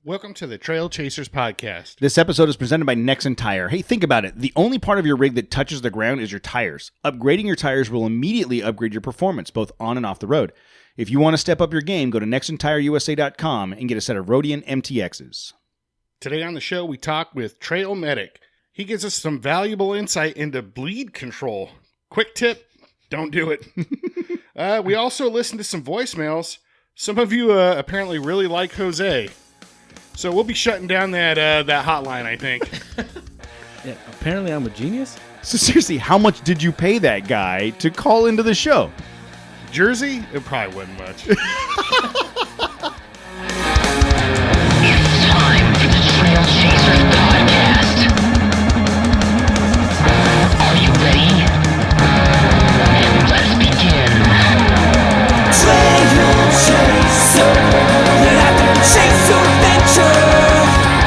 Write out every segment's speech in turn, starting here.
Welcome to the Trail Chasers Podcast. This episode is presented by Nexen Tire. Hey, think about it. The only part of your rig that touches the ground is your tires. Upgrading your tires will immediately upgrade your performance, both on and off the road. If you want to step up your game, go to nexentireusa.com and get a set of Rodian MTXs. Today on the show, we talk with Trail Medic. He gives us some valuable insight into bleed control. Quick tip, don't do it. We also listen to some voicemails. Some of you apparently really like Jose. So we'll be shutting down that hotline, I think. Yeah, apparently I'm a genius. So seriously, how much did you pay that guy to call into the show? Jersey? It probably wasn't much. It's time for the Trail Chasers Podcast. Are you ready? Let's begin. Trail Chaser, get out there and chase your adventure.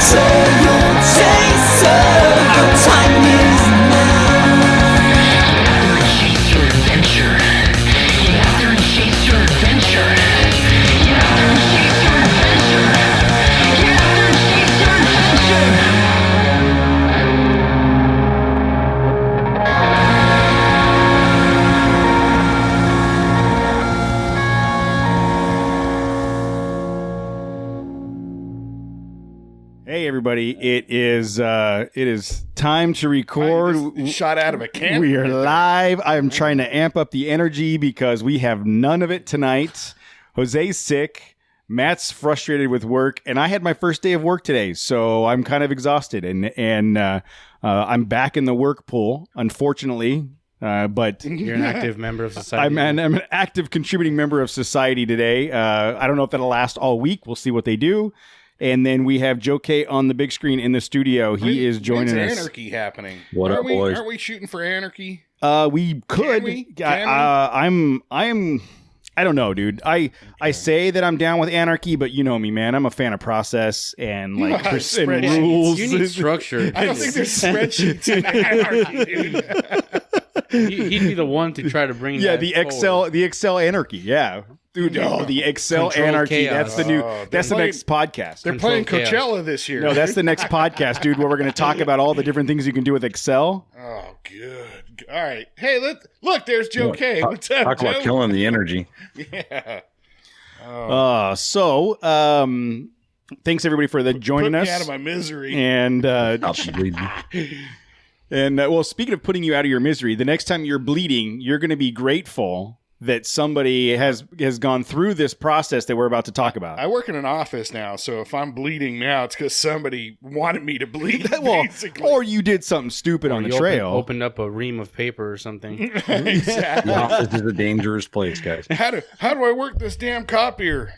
Trail Chaser, our time is now. Chase your adventure. Get out there and chase your adventure. Get out there and chase your adventure. Get out there and chase your adventure. Hey everybody, it is time to record. Shot out of a cannon. We are live. I'm trying to amp up the energy because we have none of it tonight. Jose's sick, Matt's frustrated with work, and I had my first day of work today, so I'm kind of exhausted and I'm back in the work pool, unfortunately. But You're an active member of society. I'm an active contributing member of society today. I don't know if that'll last all week. We'll see what they do. And then we have Joe K on the big screen in the studio. He is joining us. Anarchy happening. What up, boys? Aren't we shooting for anarchy? We could. Can we? I don't know, dude. I say that I'm down with anarchy, but you know me, man. I'm a fan of process and like and Spreadsheets. rules. You need structure. I don't think there's spreadsheets in anarchy, dude. He'd be the one to try to bring Yeah, that the forward. Excel anarchy. Yeah. Dude, no, the Excel Control anarchy. chaos. That's the next podcast. They're Control playing chaos. Coachella this year. No, that's the next podcast, dude, where we're going to talk about all the different things you can do with Excel. Oh, good. All right. Hey, look, there's Joe K. What's up, Talk Joe? about killing the energy. Yeah. Thanks everybody for joining Put us. me out of my misery. And I'll be bleeding. well, speaking of putting you out of your misery, the next time you're bleeding, you're going to be grateful that somebody has gone through this process that we're about to talk about. I work in an office now, so if I'm bleeding now, it's because somebody wanted me to bleed. Well, basically. or you did something stupid on the You trail. opened up a ream of paper or something. Exactly. The office is a dangerous place, guys. How do I work this damn copier?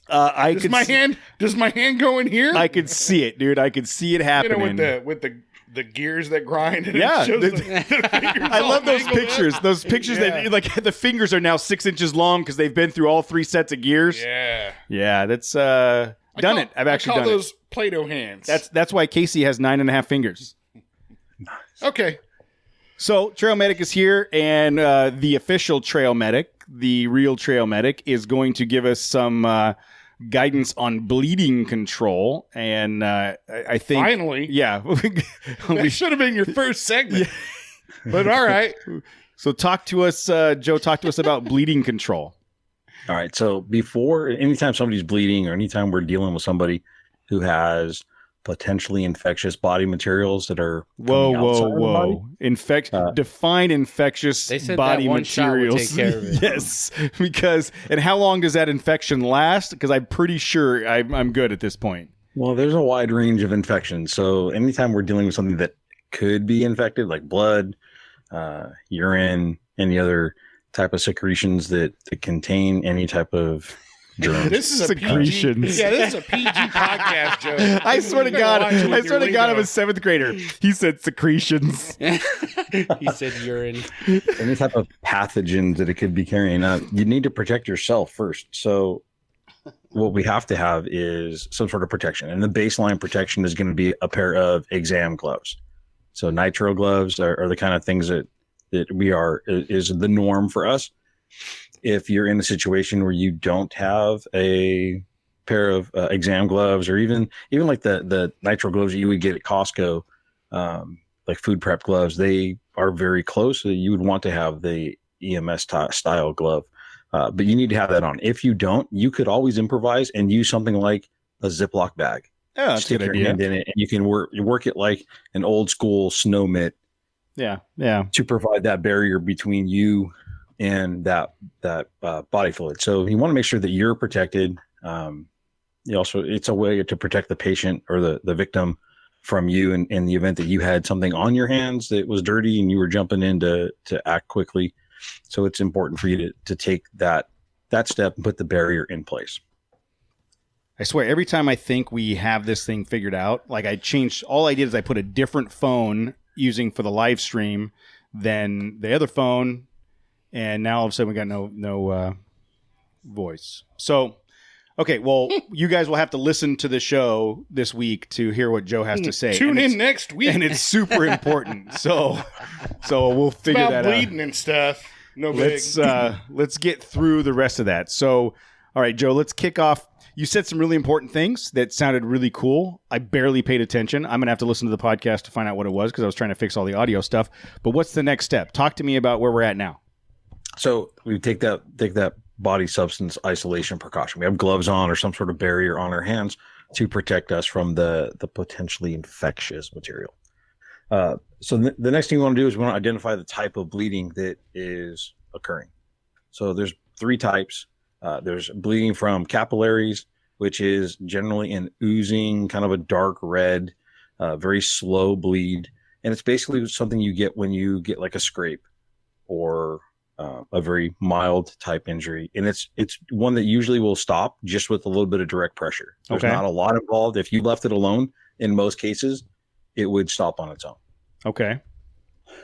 I Does could my see, hand go in here? I could see it, dude. I could see it happening. with the gears that grind. And Yeah, it shows the- the fingers I all love those mangled pictures. up. Those pictures Yeah. that like the fingers are now 6 inches long because they've been through all 3 sets of gears. Yeah, Yeah, that's I've actually done those Play-Doh hands. it. That's why Casey has 9.5 fingers. okay. So Trail Medic is here, and the official Trail Medic, the real Trail Medic, is going to give us some guidance on bleeding control. And I think Finally, yeah, that should have been your first segment. But all right, So talk to us, Joe. Talk to us about bleeding control. All right. So anytime somebody's bleeding or anytime we're dealing with somebody who has potentially infectious body materials that are coming outside of the body, define infectious They said body that one shot would materials. take care of it. Yes, and how long does that infection last? Because I'm pretty sure I'm good at this point. well, there's a wide range of infections. So anytime we're dealing with something that could be infected, like blood, urine, any other type of secretions that contain any type of germs. this is a PG. Secretions. Yeah, this is a PG podcast, Joe. I swear to You better God, watch it with I your swear to God, I'm lingo. a 7th grader. He said secretions. He said urine. Any type of pathogens that it could be carrying. Now, you need to protect yourself first. So what we have to have is some sort of protection. And the baseline protection is going to be a pair of exam gloves. So nitro gloves are the kind of things that is the norm for us. If you're in a situation where you don't have a pair of exam gloves, or even like the nitro gloves that you would get at Costco, like food prep gloves, they are very close. So you would want to have the EMS style glove, but you need to have that on. If you don't, you could always improvise and use something like a Ziploc bag. Oh, that's a Stick good your idea. hand in it, and you can work it like an old school snow mitt Yeah. to provide that barrier between you and that body fluid. So you want to make sure that you're protected. You also, it's a way to protect the patient or the victim from you in the event that you had something on your hands that was dirty and you were jumping in to act quickly. So it's important for you to take that step and put the barrier in place. I swear, every time I think we have this thing figured out, like all I did is I put a different phone using for the live stream than the other phone, and now all of a sudden we got no voice. So, okay, well, you guys will have to listen to the show this week to hear what Joe has to say. Tune And in next week. and it's super important. So we'll figure about that out. bleeding and stuff. No big. Let's get through the rest of that. So, all right, Joe, let's kick off. You said some really important things that sounded really cool. I barely paid attention. I'm going to have to listen to the podcast to find out what it was because I was trying to fix all the audio stuff. But what's the next step? Talk to me about where we're at now. So we take that body substance isolation precaution. We have gloves on or some sort of barrier on our hands to protect us from the potentially infectious material. So the next thing we want to do is we want to identify the type of bleeding that is occurring. So there's 3 types. There's bleeding from capillaries, which is generally an oozing, kind of a dark red, very slow bleed. And it's basically something you get when you get like a scrape or a very mild type injury. And it's one that usually will stop just with a little bit of direct pressure. There's Okay. not a lot involved. If you left it alone, in most cases, it would stop on its own. Okay.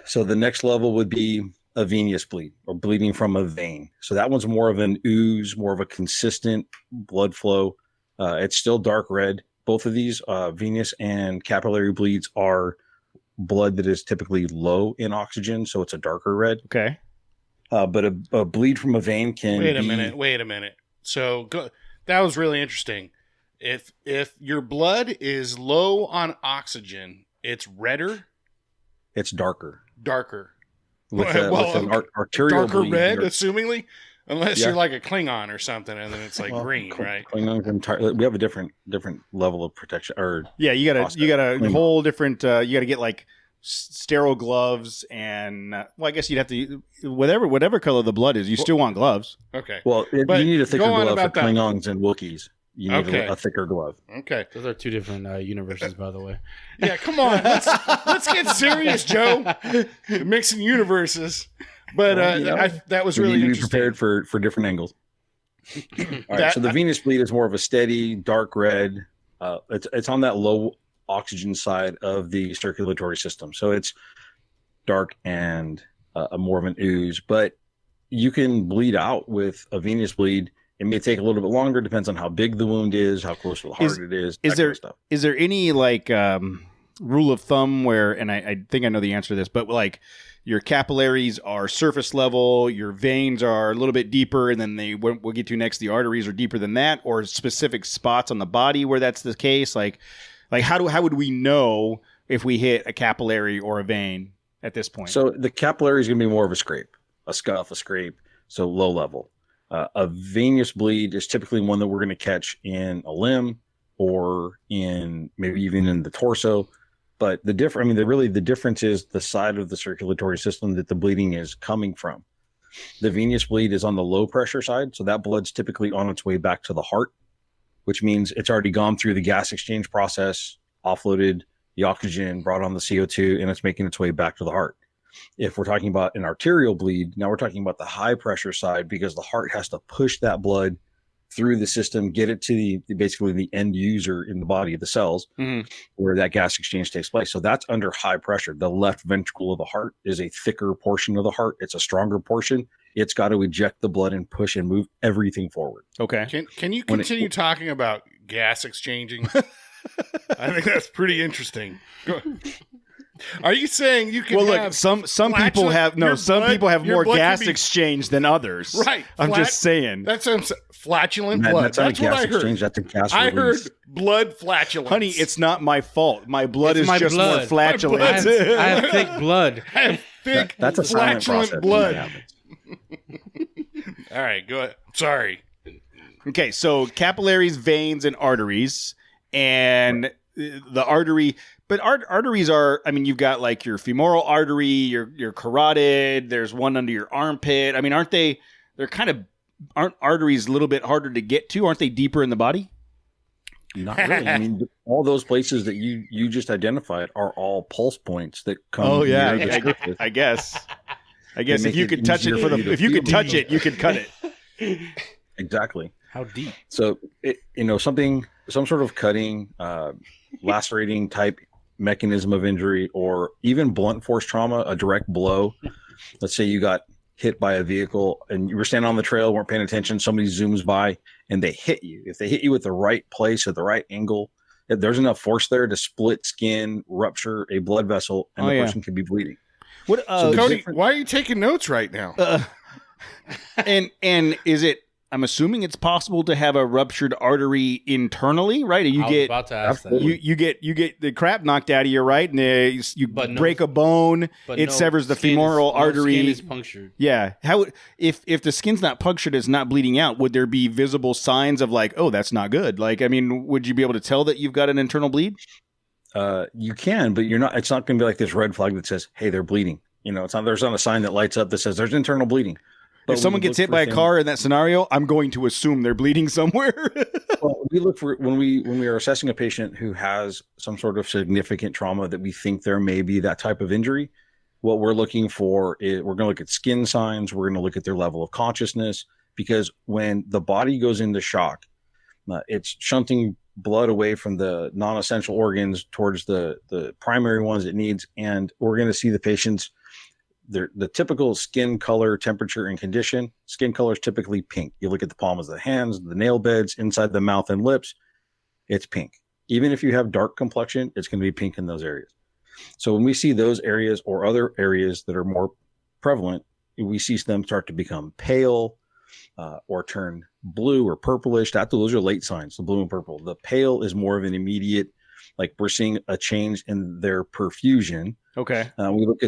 So the next level would be a venous bleed or bleeding from a vein. So that one's more of an ooze, more of a consistent blood flow. It's still dark red. Both of these venous and capillary bleeds are blood that is typically low in oxygen, so it's a darker red. Okay. But a bleed from a vein can Wait a minute. So that was really interesting. If your blood is low on oxygen, it's redder, It's darker. darker. With Well, an arterial Darker bleed, red, you're- assumingly, unless Yeah. you're like a Klingon or something, and then it's like well, green, right? Klingons entirely. We have a different level of protection. Or Yeah, you got a Clean. whole different. You got to get like sterile gloves, and well, I guess you'd have to whatever color the blood is. You still want gloves. Okay. well, But you need a thicker go on glove for about that. Klingons and Wookiees. You need Okay. a thicker glove. Okay. Those are 2 different universes, by the way. Yeah, come on. Let's get serious, Joe. Mixing universes. But Well, you know, that was We really need to be interesting. prepared for different angles. All right, That- so the venous bleed is more of a steady dark red. It's on that low oxygen side of the circulatory system, so it's dark and a more of an ooze. But you can bleed out with a venous bleed. It may take a little bit longer, depends on how big the wound is, how close to the heart it is. is that there- kind of stuff. Is there any like rule of thumb where, and I think I know the answer to this, but like your capillaries are surface level, your veins are a little bit deeper, and then we'll get to next, the arteries are deeper than that, or specific spots on the body where that's the case? Like how would we know if we hit a capillary or a vein at this point? So the capillary is going to be more of a scrape, a scuff, a scrape, so low level. A venous bleed is typically one that we're going to catch in a limb or in maybe even in the torso. But the difference is the side of the circulatory system that the bleeding is coming from. The venous bleed is on the low pressure side, so that blood's typically on its way back to the heart, which means it's already gone through the gas exchange process, offloaded the oxygen, brought on the CO2, and it's making its way back to the heart. If we're talking about an arterial bleed, now we're talking about the high pressure side because the heart has to push that blood through the system, get it to basically the end user in the body, the cells, where that gas exchange takes place. So that's under high pressure. The left ventricle of the heart is a thicker portion of the heart. It's a stronger portion. It's got to eject the blood and push and move everything forward. Okay. Can you When it- continue talking about gas exchanging? I think that's pretty interesting. Go- Are you saying you can Well, have look, some people flatulent- have your some blood- people have your more blood can gas be- exchange than others. Right. I'm Flat- just saying. That's what I'm saying. Flatulent Matt, blood. that's not That's a what gas I heard. exchange. That's a gas I heard release. blood flatulence. Honey, it's not my fault. My blood It's is my just more blood. flatulent. I have thick blood. I have thick That's a silent process. flatulent when that blood. happens. All right, go ahead. Sorry. Okay, so capillaries, veins, and arteries, and the artery. But arteries are, I mean, you've got like your femoral artery, your carotid. There's one under your armpit. I mean, aren't they? Aren't arteries a little bit harder to get to? Aren't they deeper in the body? Not really. I mean, all those places that you just identified are all pulse points that come. Oh yeah, near the surface. I guess. I They guess if make you it could touch it easier for for the, you to if you could feel. touch it, you could cut it. Exactly. How deep? So, some sort of cutting, lacerating type mechanism of injury, or even blunt force trauma, a direct blow. Let's say you got hit by a vehicle and you were standing on the trail, weren't paying attention. Somebody zooms by and they hit you. If they hit you at the right place at the right angle, if there's enough force there to split skin, rupture a blood vessel, and Oh, the yeah. person could be bleeding. What? So Cody, different- why are you taking notes right now? And is it? I'm assuming it's possible to have a ruptured artery internally, right? You I was get about to ask that. Absolutely. you get the crap knocked out of you, right? And you But no- break a bone, But it no severs the skin femoral is, no artery. skin is punctured. Yeah. How would if the skin's not punctured, it's not bleeding out? Would there be visible signs of like, oh, that's not good? Like, I mean, would you be able to tell that you've got an internal bleed? You can, but you're not. It's not going to be like this red flag that says, "Hey, they're bleeding." You know, it's not. There's not a sign that lights up that says there's internal bleeding. But If someone we gets look hit for by a things- car in that scenario, I'm going to assume they're bleeding somewhere. Well, we look for when we are assessing a patient who has some sort of significant trauma that we think there may be that type of injury. What we're looking for is we're going to look at skin signs. We're going to look at their level of consciousness, because when the body goes into shock, it's shunting blood away from the non-essential organs towards the primary ones it needs, and we're going to see the patient's the typical skin color, temperature, and condition. Skin color is typically pink. You look at the palms of the hands, the nail beds, inside the mouth and lips, it's pink. Even if you have dark complexion, it's going to be pink in those areas. So when we see those areas or other areas that are more prevalent, we see them start to become pale or turn blue or purplish. Those are late signs, the blue and purple. The pale is more of an immediate, like we're seeing a change in their perfusion. Okay.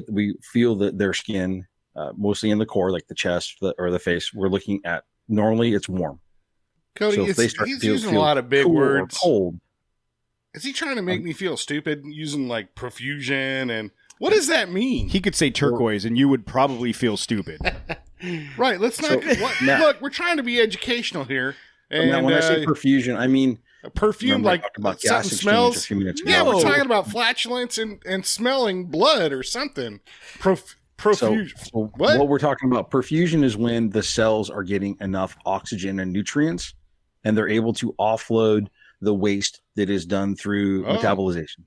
We feel that their skin, mostly in the core, like the chest or the face, we're looking at, normally it's warm. Cody, So if they start to he's feel using a lot of big cool or words. cold, Is he trying to make me feel stupid using like profusion and what does that mean? He could say turquoise, and you would probably feel stupid. Right. Let's not. Now- look, we're trying to be educational here. now, And when I say perfusion, I mean, a perfume, remember I like talked about gas something exchange smells. a few minutes Yeah, ago. we're talking about flatulence and smelling blood or something. Profusion. So What? what we're talking about, perfusion, is when the cells are getting enough oxygen and nutrients, and they're able to offload the waste that is done through Oh. metabolization.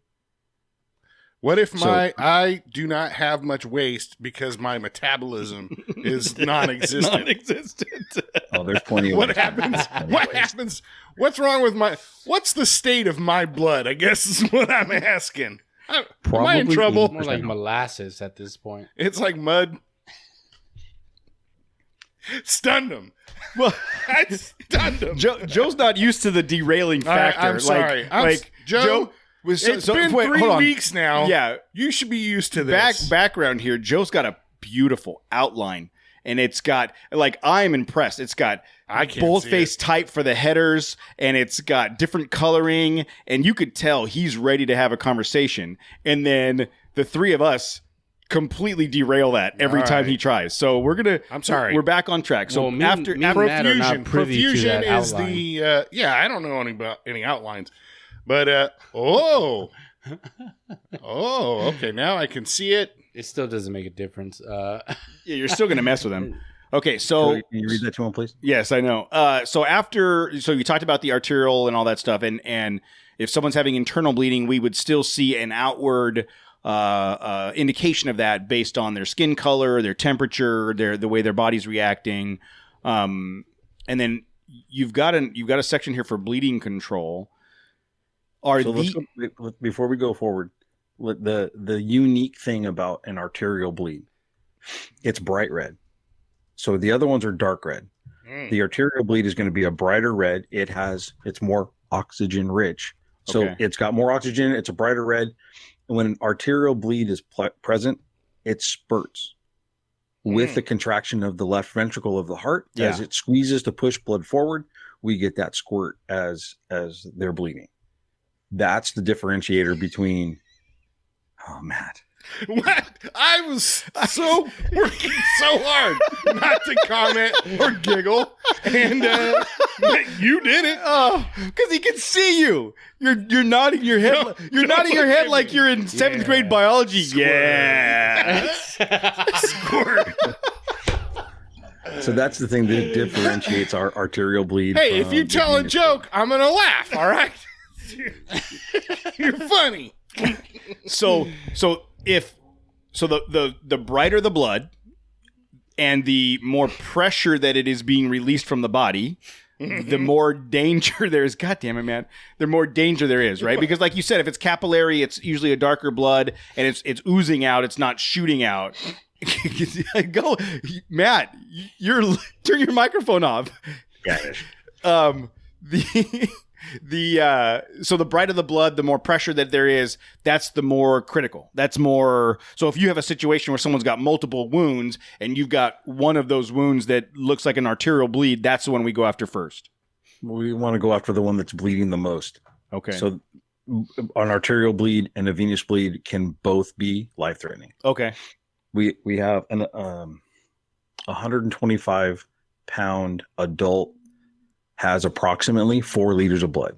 What if So- I do not have much waste because my metabolism is non-existent? Non-existent. Oh, there's plenty of What waste. happens? What happens? What's wrong with what's the state of my blood? I guess is what I'm asking. Am I in Probably trouble? More like molasses at this point. It's like mud. Stunned him. Well, I stunned him. Joe's not used to the derailing All right, factor. I'm sorry. Joe, was it's been wait, 3 hold on. weeks now. Yeah, You should be used to this. background here. Joe's got a beautiful outline, and it's got like I'm impressed. It's got I can't boldface see type for the headers, and it's got different coloring, and you could tell he's ready to have a conversation. And then the three of us completely derail that every All time right. he tries. So we're gonna. I'm sorry. We're back on track. So Well, me- after me and Matt are not Profusion. privy to Profusion that is outline. the yeah. I don't know any outlines, but oh, okay. Now I can see it. It still doesn't make a difference. yeah, you're still gonna mess with him. Okay, so Can you read that to him, please? yes, I know. So you talked about the arterial and all that stuff, and if someone's having internal bleeding, we would still see an outward indication of that based on their skin color, their temperature, the way their body's reacting, and then you've got a section here for bleeding control. So before we go forward, The unique thing about an arterial bleed, it's bright red. So the other ones are dark red. The arterial bleed is going to be a brighter red. It's more oxygen rich. So Okay. it's got more oxygen. It's a brighter red. And when an arterial bleed is present, it spurts with the contraction of the left ventricle of the heart. As it squeezes to push blood forward, we get that squirt as they're bleeding. That's the differentiator between. Oh, Matt. What? I was so working so hard not to comment or giggle, and you did it. Oh, because he can see you. You're nodding your head. No, you're don't nodding your look head at like me. you're in seventh grade biology. Yeah. Squirt. So that's the thing that differentiates our arterial bleed. Hey, if from you the tell a venous joke, I'm gonna laugh. All right. You're funny. So the brighter the blood and the more pressure that it is being released from the body, the more danger there is. God damn it, man. The more danger there is, right? Because like you said, if it's capillary, it's usually a darker blood and it's oozing out, it's not shooting out. Go, Matt, turn your microphone off. Yeah. So the brighter the blood, the more pressure that there is, that's the more critical. That's more. So if you have a situation where someone's got multiple wounds and you've got one of those wounds that looks like an arterial bleed, that's the one we go after first. We want to go after the one that's bleeding the most. Okay. So an arterial bleed and a venous bleed can both be life-threatening. Okay. We have an 125 pound adult has approximately 4 liters of blood.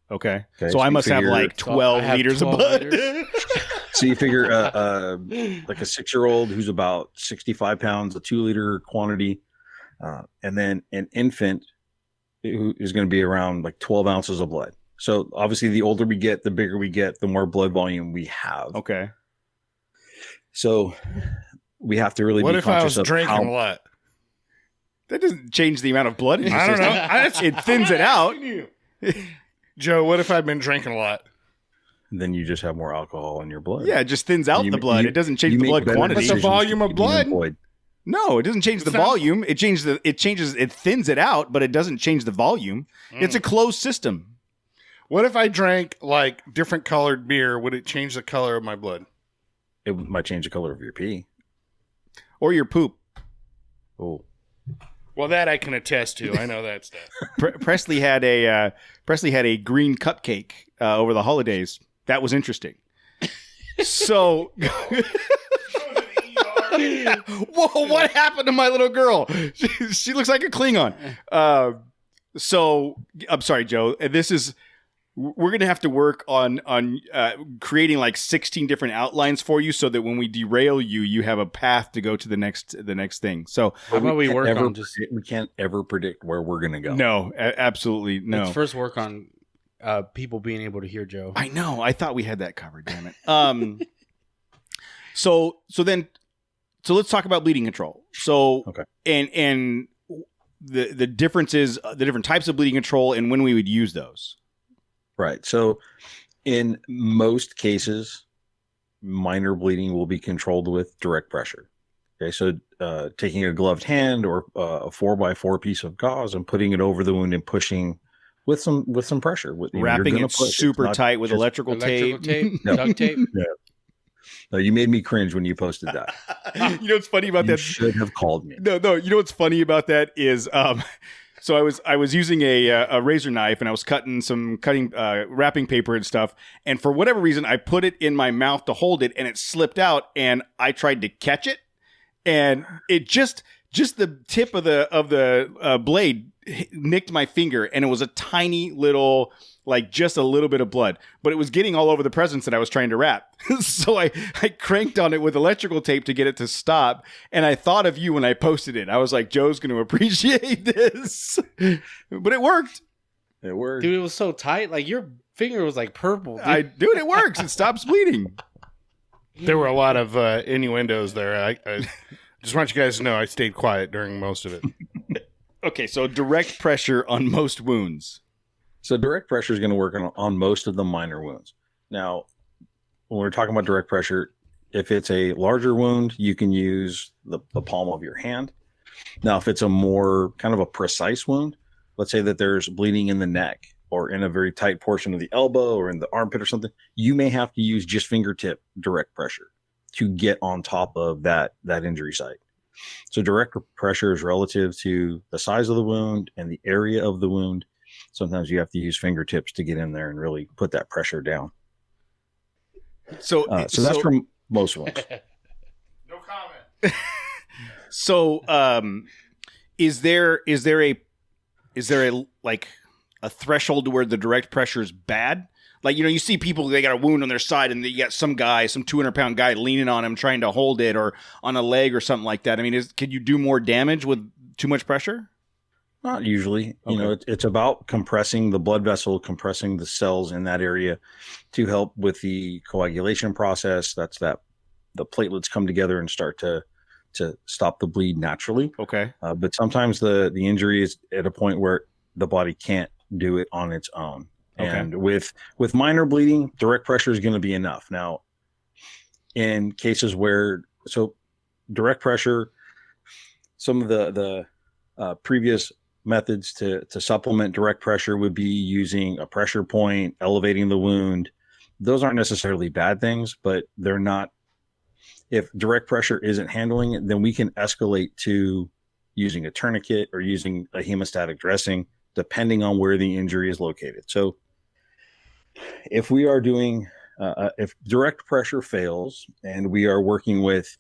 Okay. Okay, So I you must have figure- like So 12 I have liters 12 of blood. liters? So you figure like a 6-year-old who's about 65 pounds, a 2-liter quantity, and then an infant who is going to be around like 12 ounces of blood. So obviously the older we get, the bigger we get, the more blood volume we have. Okay. So we have to really What be if I conscious was of drinking how a lot? That doesn't change the amount of blood in your I don't system. know. It thins it out. Joe, what if I've been drinking a lot? then you just have more alcohol in your blood. Yeah, it just thins out You- the blood. you- it doesn't change You the make blood better quantity. What's the decisions volume to of keep blood? them employed. No, it doesn't change the It's not- volume. It thins it out, but it doesn't change the volume. It's a closed system. What if I drank like different colored beer? Would it change the color of my blood? It might change the color of your pee. Or your poop. Oh, Well, that I can attest to. I know that stuff. Presley had a green cupcake over the holidays. That was interesting. So, whoa! What happened to my little girl? She looks like a Klingon. So, I'm sorry, Joe. We're gonna have to work on creating like 16 different outlines for you, so that when we derail you, you have a path to go to the next thing. So, How about we can't work ever on just we can't ever predict where we're gonna go. no, absolutely no. let's first work on people being able to hear Joe. I know. I thought we had that covered. Damn it. So let's talk about bleeding control. So, Okay. and the differences, the different types of bleeding control, and when we would use those. Right. So in most cases, minor bleeding will be controlled with direct pressure. Okay. So taking a gloved hand or a 4x4 piece of gauze and putting it over the wound and pushing with some pressure. You're Wrapping gonna it push. It's super not tight with just- electrical tape. No. duct tape. No, you made me cringe when you posted that. You know what's funny about You that? should have called me. No. You know what's funny about that is, so I was using a razor knife and I was cutting wrapping paper and stuff, and for whatever reason I put it in my mouth to hold it, and it slipped out, and I tried to catch it, and it just the tip of the blade nicked my finger, and it was a tiny little, like just a little bit of blood, but it was getting all over the presents that I was trying to wrap. So I cranked on it with electrical tape to get it to stop. And I thought of you when I posted it. I was like, Joe's going to appreciate this, but it worked. It worked. Dude, it was so tight. Like your finger was like purple. Dude. Dude, it works. It stops bleeding. There were a lot of innuendos there. I just want you guys to know I stayed quiet during most of it. Okay. So direct pressure on most wounds. So direct pressure is going to work on most of the minor wounds. Now, when we're talking about direct pressure, if it's a larger wound, you can use the palm of your hand. Now, if it's a more kind of a precise wound, let's say that there's bleeding in the neck or in a very tight portion of the elbow or in the armpit or something, you may have to use just fingertip direct pressure to get on top of that injury site. So direct pressure is relative to the size of the wound and the area of the wound. Sometimes you have to use fingertips to get in there and really put that pressure down. So that's from most ones. No comment. So, is there a like a threshold to where the direct pressure is bad? Like, you see people, they got a wound on their side and you got some 200-pound guy leaning on him trying to hold it, or on a leg or something like that. I mean, can you do more damage with too much pressure? Not usually. Okay. It's about compressing the blood vessel, compressing the cells in that area to help with the coagulation process. That's that the platelets come together and start to stop the bleed naturally. Okay. But sometimes the injury is at a point where the body can't do it on its own. Okay. And with minor bleeding, direct pressure is going to be enough. Now, in cases where, so direct pressure, some of the previous methods to supplement direct pressure would be using a pressure point, elevating the wound. Those aren't necessarily bad things, but they're not. If direct pressure isn't handling it, then we can escalate to using a tourniquet or using a hemostatic dressing, depending on where the injury is located. So if we are doing, if direct pressure fails and we are working with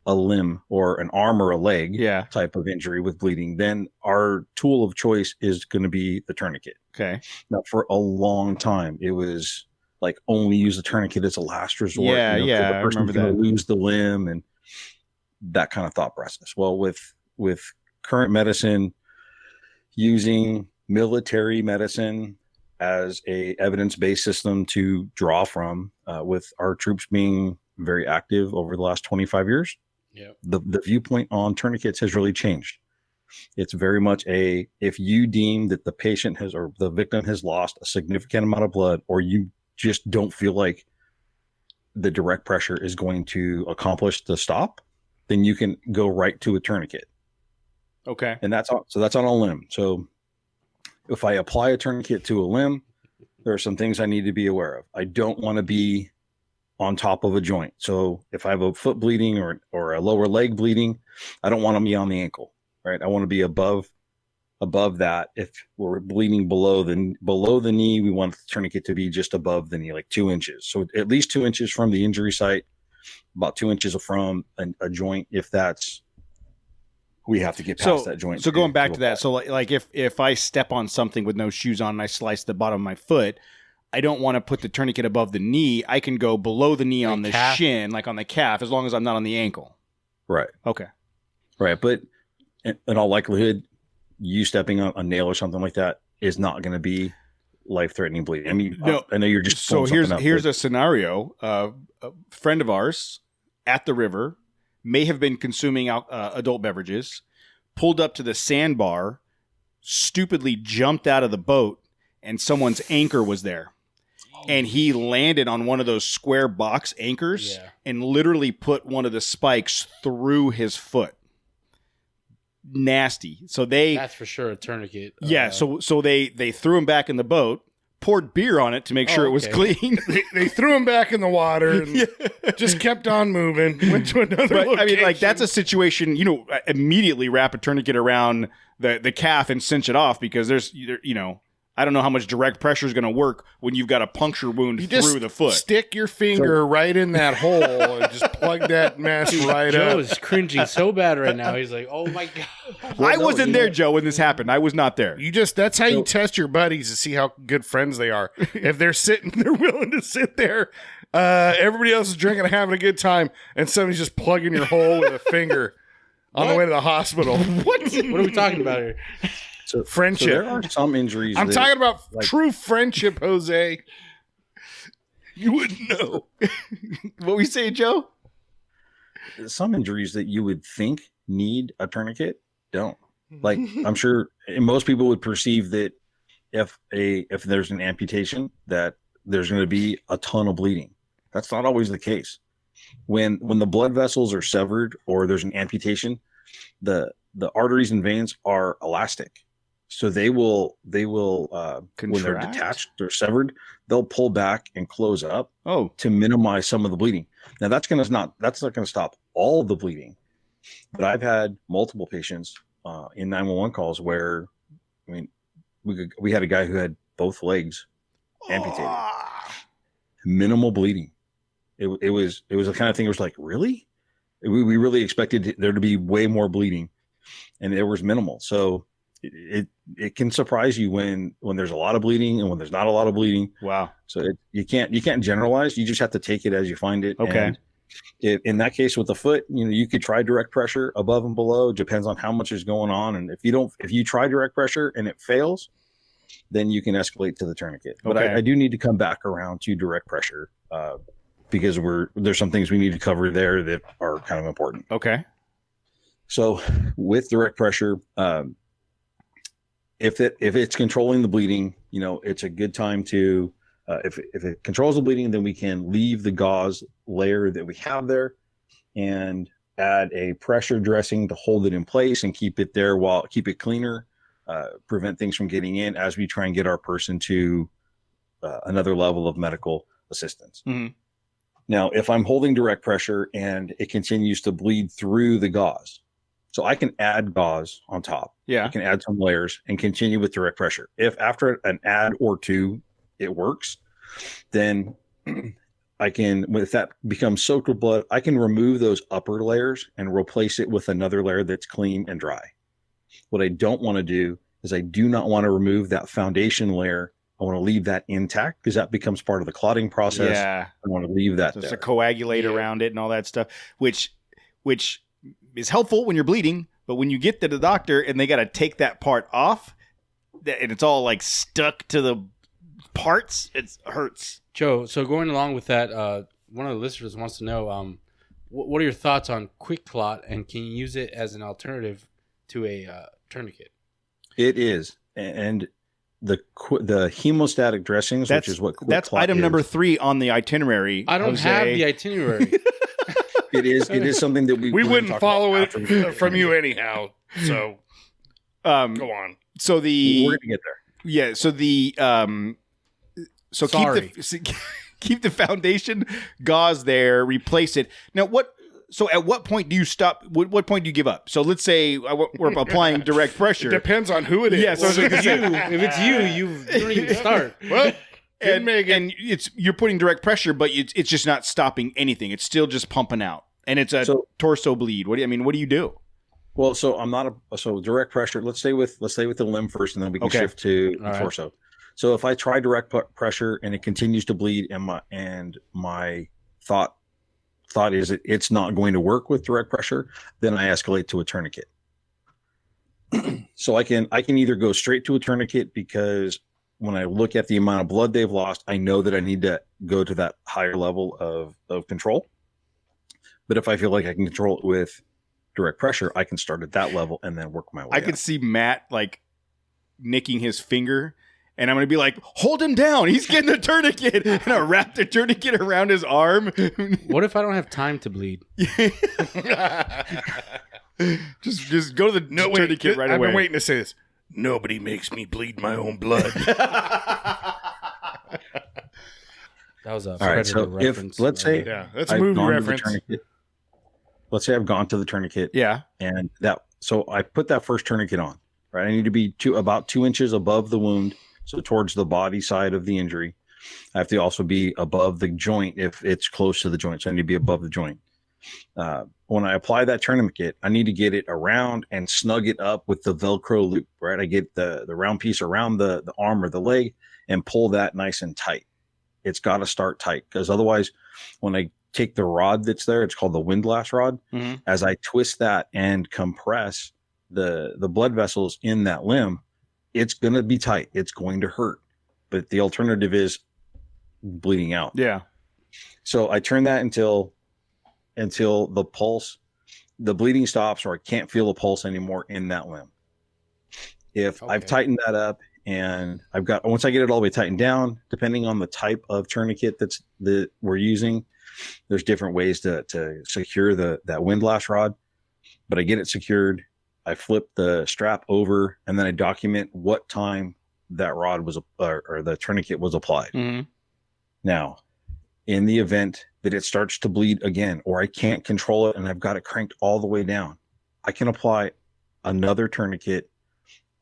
a limb or an arm or a leg type of injury with bleeding, then our tool of choice is going to be the tourniquet. Okay. Now, for a long time, it was like only use the tourniquet as a last resort. Yeah, the I person's remember going that. to lose the limb and that kind of thought process. Well, with current medicine, using military medicine as a evidence-based system to draw from, with our troops being very active over the last 25 years, the viewpoint on tourniquets has really changed. It's very much if you deem that the patient has or the victim has lost a significant amount of blood, or you just don't feel like the direct pressure is going to accomplish the stop, then you can go right to a tourniquet. Okay. And that's on a limb. So if I apply a tourniquet to a limb, there are some things I need to be aware of. I don't want to be on top of a joint. So if I have a foot bleeding or a lower leg bleeding, I don't want to be on the ankle, right? I want to be above that. If we're bleeding below the knee, we want the tourniquet to be just above the knee, like 2 inches. So at least 2 inches from the injury site, about 2 inches from a joint. If that's, we have to get past that joint. So going back to that, so like if I step on something with no shoes on and I slice the bottom of my foot, I don't want to put the tourniquet above the knee. I can go below the knee on the calf? shin, like on the calf, as long as I'm not on the ankle. Right. Okay. Right. But in all likelihood, you stepping on a nail or something like that is not going to be life-threatening bleeding. I mean, No. I know you're just So here's a scenario. A friend of ours at the river may have been consuming adult beverages, pulled up to the sandbar, stupidly jumped out of the boat, and someone's anchor was there. And he landed on one of those square box anchors and literally put one of the spikes through his foot. Nasty. So That's for sure a tourniquet. So they threw him back in the boat, poured beer on it to make sure it was clean. They threw him back in the water and just kept on moving. Went to another location. I mean, like, that's a situation, immediately wrap a tourniquet around the calf and cinch it off, because I don't know how much direct pressure is going to work when you've got a puncture wound through the foot. Stick your finger right in that hole and just plug that mess right Joe up. is cringing so bad right now. He's like, "Oh my god!" I wasn't there, Joe, when this happened. I was not there. That's how you test your buddies to see how good friends they are. If they're willing to sit there, everybody else is drinking and having a good time, and somebody's just plugging your hole with a finger on the way to the hospital. What are we talking about here? So, friendship. So there are some injuries. I'm talking about true friendship, Jose. You wouldn't know. What we say, Joe? Some injuries that you would think need a tourniquet don't. Like, I'm sure most people would perceive that if there's an amputation, that there's going to be a ton of bleeding. That's not always the case. When the blood vessels are severed or there's an amputation, the arteries and veins are elastic. So they will when they're Contract? detached or severed, they'll pull back and close up Oh, to minimize some of the bleeding. Now that's not going to stop all of the bleeding, but I've had multiple patients in 911 calls where, I mean, we had a guy who had both legs amputated, minimal bleeding. It was the kind of thing. It was like, really, we really expected there to be way more bleeding, and there was minimal. So it can surprise you when there's a lot of bleeding and when there's not a lot of bleeding. wow. So you can't generalize. You just have to take it as you find it. Okay. And in that case with the foot, you could try direct pressure above and below. Depends on how much is going on. And if you try direct pressure and it fails, then you can escalate to the tourniquet. But Okay. I do need to come back around to direct pressure because there's some things we need to cover there that are kind of important. Okay. So with direct pressure, if it's controlling the bleeding, it's a good time to, if it controls the bleeding, then we can leave the gauze layer that we have there and add a pressure dressing to hold it in place and keep it there keep it cleaner, prevent things from getting in as we try and get our person to another level of medical assistance. Mhm. Now, if I'm holding direct pressure and it continues to bleed through the gauze, so I can add gauze on top. Yeah. I can add some layers and continue with direct pressure. If after an add or two it works, then I can, if that becomes soaked with blood, I can remove those upper layers and replace it with another layer that's clean and dry. What I don't want to do is I do not want to remove that foundation layer. I want to leave that intact because that becomes part of the clotting process. Yeah. I want to leave that There's there. a coagulate around it and all that stuff, which is helpful when you're bleeding, but when you get to the doctor and they got to take that part off, and it's all like stuck to the parts, it hurts. Joe, so going along with that, one of the listeners wants to know, what are your thoughts on quick clot, and can you use it as an alternative to a tourniquet? It is, and the hemostatic dressings, which is what quick that's clot item is. number 3 on the itinerary. I don't Jose. have the itinerary. It is something that We we're gonna wouldn't talk follow about it after we- from you anyhow. So go on. So We're gonna get there. yeah, so the so Sorry. keep the foundation gauze there, replace it. Now so at what point do you stop? What point do you give up? So let's say we're applying direct pressure. Depends on who it is. Yeah, so If it's you, you don't even start. well, and you're putting direct pressure, but it's just not stopping anything. It's still just pumping out, and it's a So- torso bleed. What do you do? Well, so I'm not so direct pressure. Let's stay with the limb first, and then we can Okay. shift to the All right. torso. So if I try direct pressure and it continues to bleed, and my thought is it's not going to work with direct pressure, then I escalate to a tourniquet. So I can either go straight to a tourniquet because when I look at the amount of blood they've lost, I know that I need to go to that higher level of control. But if I feel like I can control it with direct pressure, I can start at that level and then work my way I up. could see Matt like nicking his finger, and I'm gonna be like, "Hold him down! He's getting the tourniquet!" And I wrap the tourniquet around his arm. What if I don't have time to bleed? just go to the tourniquet right I've away. been waiting to say this. Nobody makes me bleed my own blood. That was a All right, so Predator if reference. let's say Yeah, that's a I've movie gone to the reference. tourniquet. Let's say I've gone to the tourniquet, Yeah. and so I put that first tourniquet on. Right, I need to be about 2 inches above the wound, so towards the body side of the injury. I have to also be above the joint if it's close to the joint, so I need to be above the joint. When I apply that tourniquet, I need to get it around and snug it up with the Velcro loop. Right, I get the round piece around the arm or the leg and pull that nice and tight. It's got to start tight because otherwise, when I take the rod that's there, it's called the windlass rod. Mhm. As I twist that and compress the blood vessels in that limb, it's going to be tight. It's going to hurt. But the alternative is bleeding out. Yeah. So I turn that until the pulse, the bleeding stops, or I can't feel the pulse anymore in that limb. If I've Okay. tightened that up and once I get it all the way tightened down, depending on the type of tourniquet that we're using, there's different ways to secure that windlash rod. But I get it secured, I flip the strap over, and then I document what time that rod was or the tourniquet was applied. Mm-hmm. Now, in the event that it starts to bleed again, or I can't control it and I've got it cranked all the way down, I can apply another tourniquet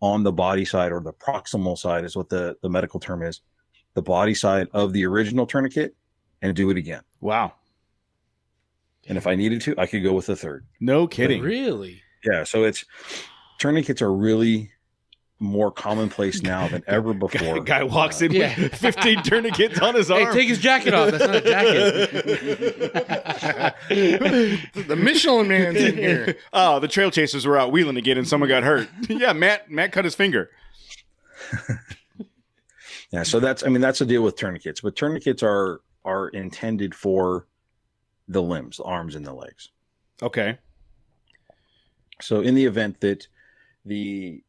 on the body side, or the proximal side is what the medical term is, the body side of the original tourniquet, and do it again. Wow. And if I needed to, I could go with a third. No kidding. Really? Yeah. So tourniquets are really more commonplace now than ever before. Guy walks in Yeah. with 15 tourniquets on his arm. Hey, take his jacket off. That's not a jacket. The Michelin Man's in here. Oh, the trail chasers were out wheeling again and someone got hurt. Yeah, Matt cut his finger. Yeah. So that's the deal with tourniquets. But tourniquets are intended for the limbs, the arms and the legs. Okay. So in the event that the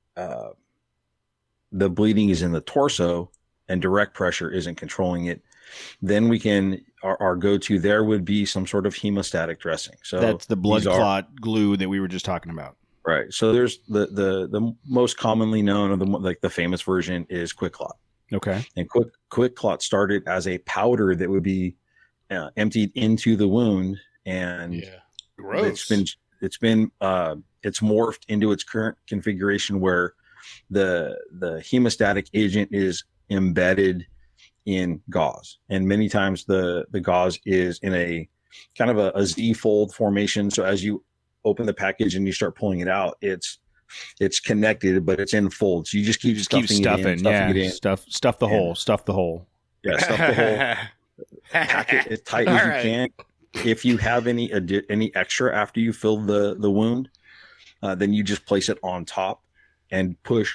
bleeding is in the torso and direct pressure isn't controlling it, then we can, our go-to there would be some sort of hemostatic dressing. So That's the blood these are- clot glue that we were just talking about. Right. So there's the most commonly known, or the famous version is Quick Clot. Okay. And Quick Clot started as a powder that would be emptied into the wound, and Yeah. Gross. it's morphed into its current configuration where the hemostatic agent is embedded in gauze, and many times the gauze is in a kind of a Z fold formation. So as you open the package and you start pulling it out, it's connected, but it's in folds. You just keep Keep stuffing. Yeah. it in. Stuff the And- hole. Stuff the hole. Yeah, stuff the whole. Pack it as tight as All you right. can. If you have any extra after you fill the wound, then you just place it on top and put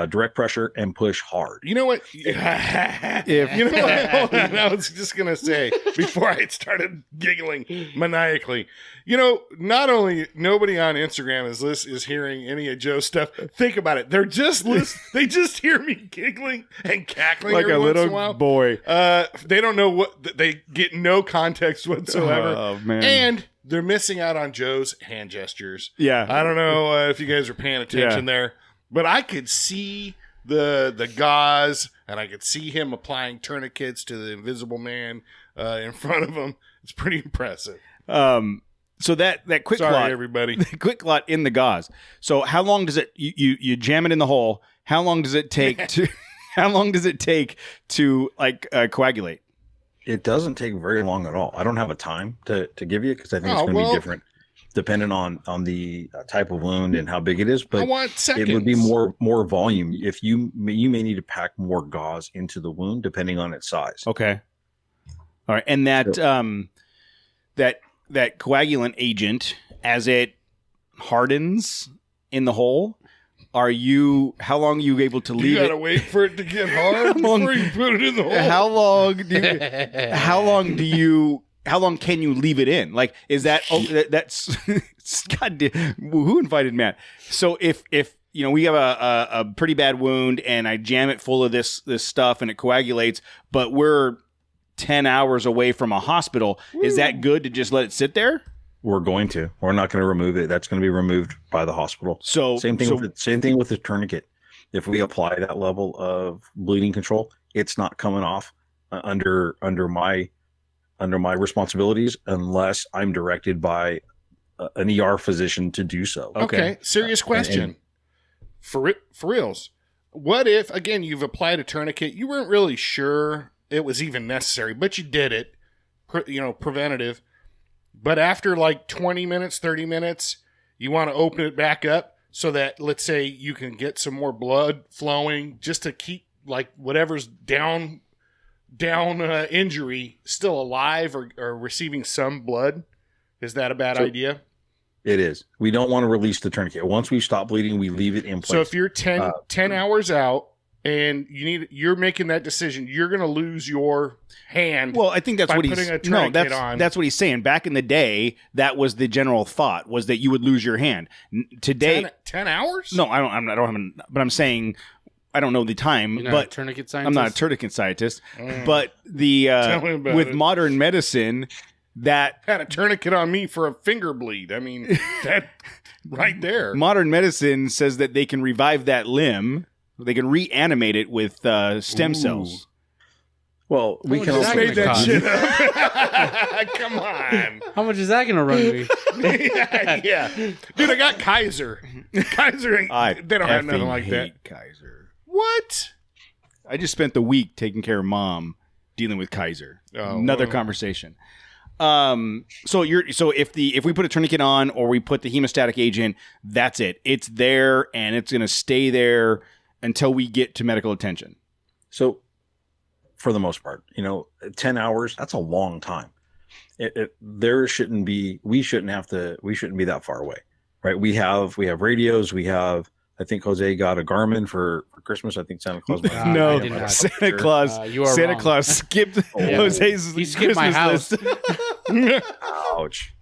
direct pressure and push hard. You know what? You know what? Hold on. I was just gonna say before I started giggling maniacally. Not only nobody on Instagram is hearing any of Joe's stuff. Think about it. They're just they just hear me giggling and cackling Like every a once in a little while. boy. They don't know what they get. No context whatsoever, Oh, man. and they're missing out on Joe's hand gestures. Yeah. I don't know if you guys are paying attention there, but I could see the gauze, and I could see him applying tourniquets to the Invisible Man in front of him. It's pretty impressive. So that quick Sorry, clot, everybody. the quick clot in the gauze. So how long does it? You jam it in the hole. How long does it take to? How long does it take to coagulate? It doesn't take very long at all. I don't have a time to give you, because I think it's Oh, going to well- be different depending on the type of wound and how big it is. I But want seconds. it would be more volume. If you may need to pack more gauze into the wound depending on its size. Okay. All right, and that that coagulant agent, as it hardens in the hole, how long are you able to You leave gotta it? wait for it to get hard long- before you put it in the hole. How long can you leave it in? Like, is that that's God damn, who invited Matt? So if we have a pretty bad wound and I jam it full of this stuff and it coagulates, but we're 10 hours away from a hospital, is that good to just let it sit there? We're not going to remove it. That's going to be removed by the hospital. So Same thing with the tourniquet. If we apply that level of bleeding control, it's not coming off under my responsibilities unless I'm directed by an ER physician to do so. Okay, serious question. For reals. What if, again, you've applied a tourniquet, you weren't really sure it was even necessary, but you did it, preventative. But after like 20 minutes, 30 minutes, you want to open it back up so that, let's say, you can get some more blood flowing just to keep like whatever's down injury still alive or receiving some blood. Is that a bad idea? It is. We don't want to release the tourniquet. Once we stop bleeding, we leave it in place. So if you're 10 hours out and you're making that decision, you're going to lose your hand. Well, I think that's by what he's putting a tourniquet on. that's what he's saying. Back in the day, that was the general thought, was that you would lose your hand. Today, 10 hours? no, I don't have, but I'm saying I don't know the time, You're not but a tourniquet scientist? I'm not a tourniquet scientist. Mm. But the Tell me about with it. modern medicine, that Had a tourniquet on me for a finger bleed. I mean, that right there. modern medicine says that they can revive that limb. They can reanimate it with stem cells. Well, we much can is also that Made that cost? shit up. Come on. How much is that going to run me? Yeah. Dude, I got Kaiser. Kaiser, ain't, they don't have nothing effing like that. hate Kaiser. What? I just spent the week taking care of mom, dealing with Kaiser. Oh, Another well. conversation. So if we put a tourniquet on or we put the hemostatic agent, that's it. It's there and it's going to stay there until we get to medical attention. So, for the most part, 10 hours, that's a long time. We shouldn't be that far away, right? We have radios. I think Jose got a Garmin for Christmas. I think Santa Claus. I No, did not. Santa Claus. You are Santa wrong. Claus skipped Yeah. Jose's He skipped my Christmas house. list. Ouch.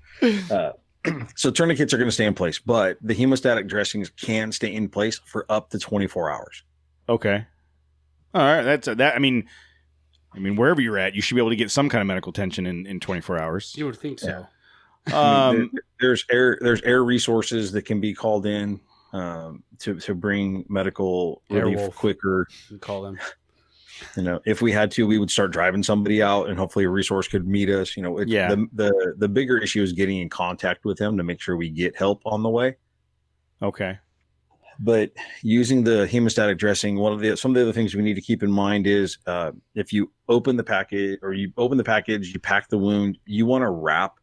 So tourniquets are going to stay in place, but the hemostatic dressings can stay in place for up to 24 hours. Okay. All right. That's that. I mean, wherever you're at, you should be able to get some kind of medical attention in 24 hours. You would think so. There's air resources that can be called in to bring medical relief Airwolf. quicker. You call them. If we had to, we would start driving somebody out, and hopefully a resource could meet us. Yeah. The bigger issue is getting in contact with them to make sure we get help on the way. Okay. But using the hemostatic dressing, some of the other things we need to keep in mind is if you open the package, you pack the wound, you want to wrap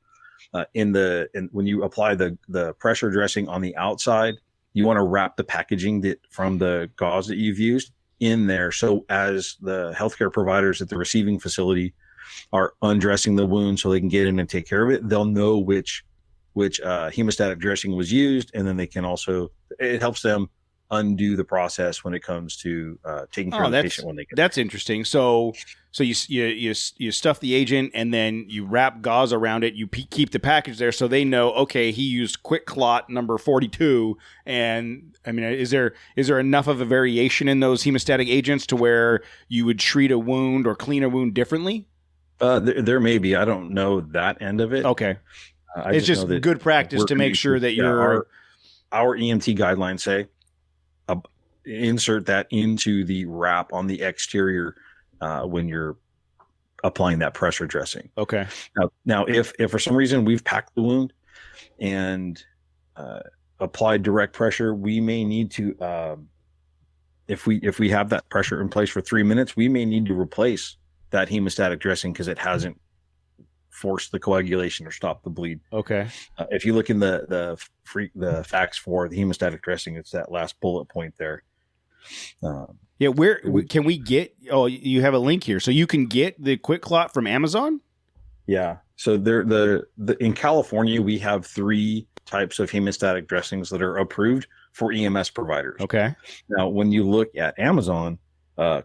when you apply the pressure dressing on the outside, you want to wrap the packaging from the gauze that you've used in there. So as the healthcare providers at the receiving facility are undressing the wound so they can get in and take care of it, they'll know which hemostatic dressing was used, and then it helps them undo the process when it comes to taking care of the patient when they get that's interesting. So you stuff the agent and then you wrap gauze around it. You keep the package there so they know, okay, he used Quick Clot number 42. And I mean, is there enough of a variation in those hemostatic agents to where you would treat a wound or clean a wound differently? there may be. I don't know that end of it. Okay. just It's just know that good practice to make sure that you're our EMT guidelines say insert that into the wrap on the exterior when you're applying that pressure dressing. okay. Now if for some reason we've packed the wound and applied direct pressure, we may need to if we have that pressure in place for 3 minutes, we may need to replace that hemostatic dressing because it hasn't forced the coagulation or stopped the bleed. Okay. If you look in the facts for the hemostatic dressing, it's that last bullet point there. Yeah. Where can we get? Oh, you have a link here, so you can get the Quick Clot from Amazon. Yeah. So in California, we have 3 types of hemostatic dressings that are approved for EMS providers. Okay. Now, when you look at Amazon,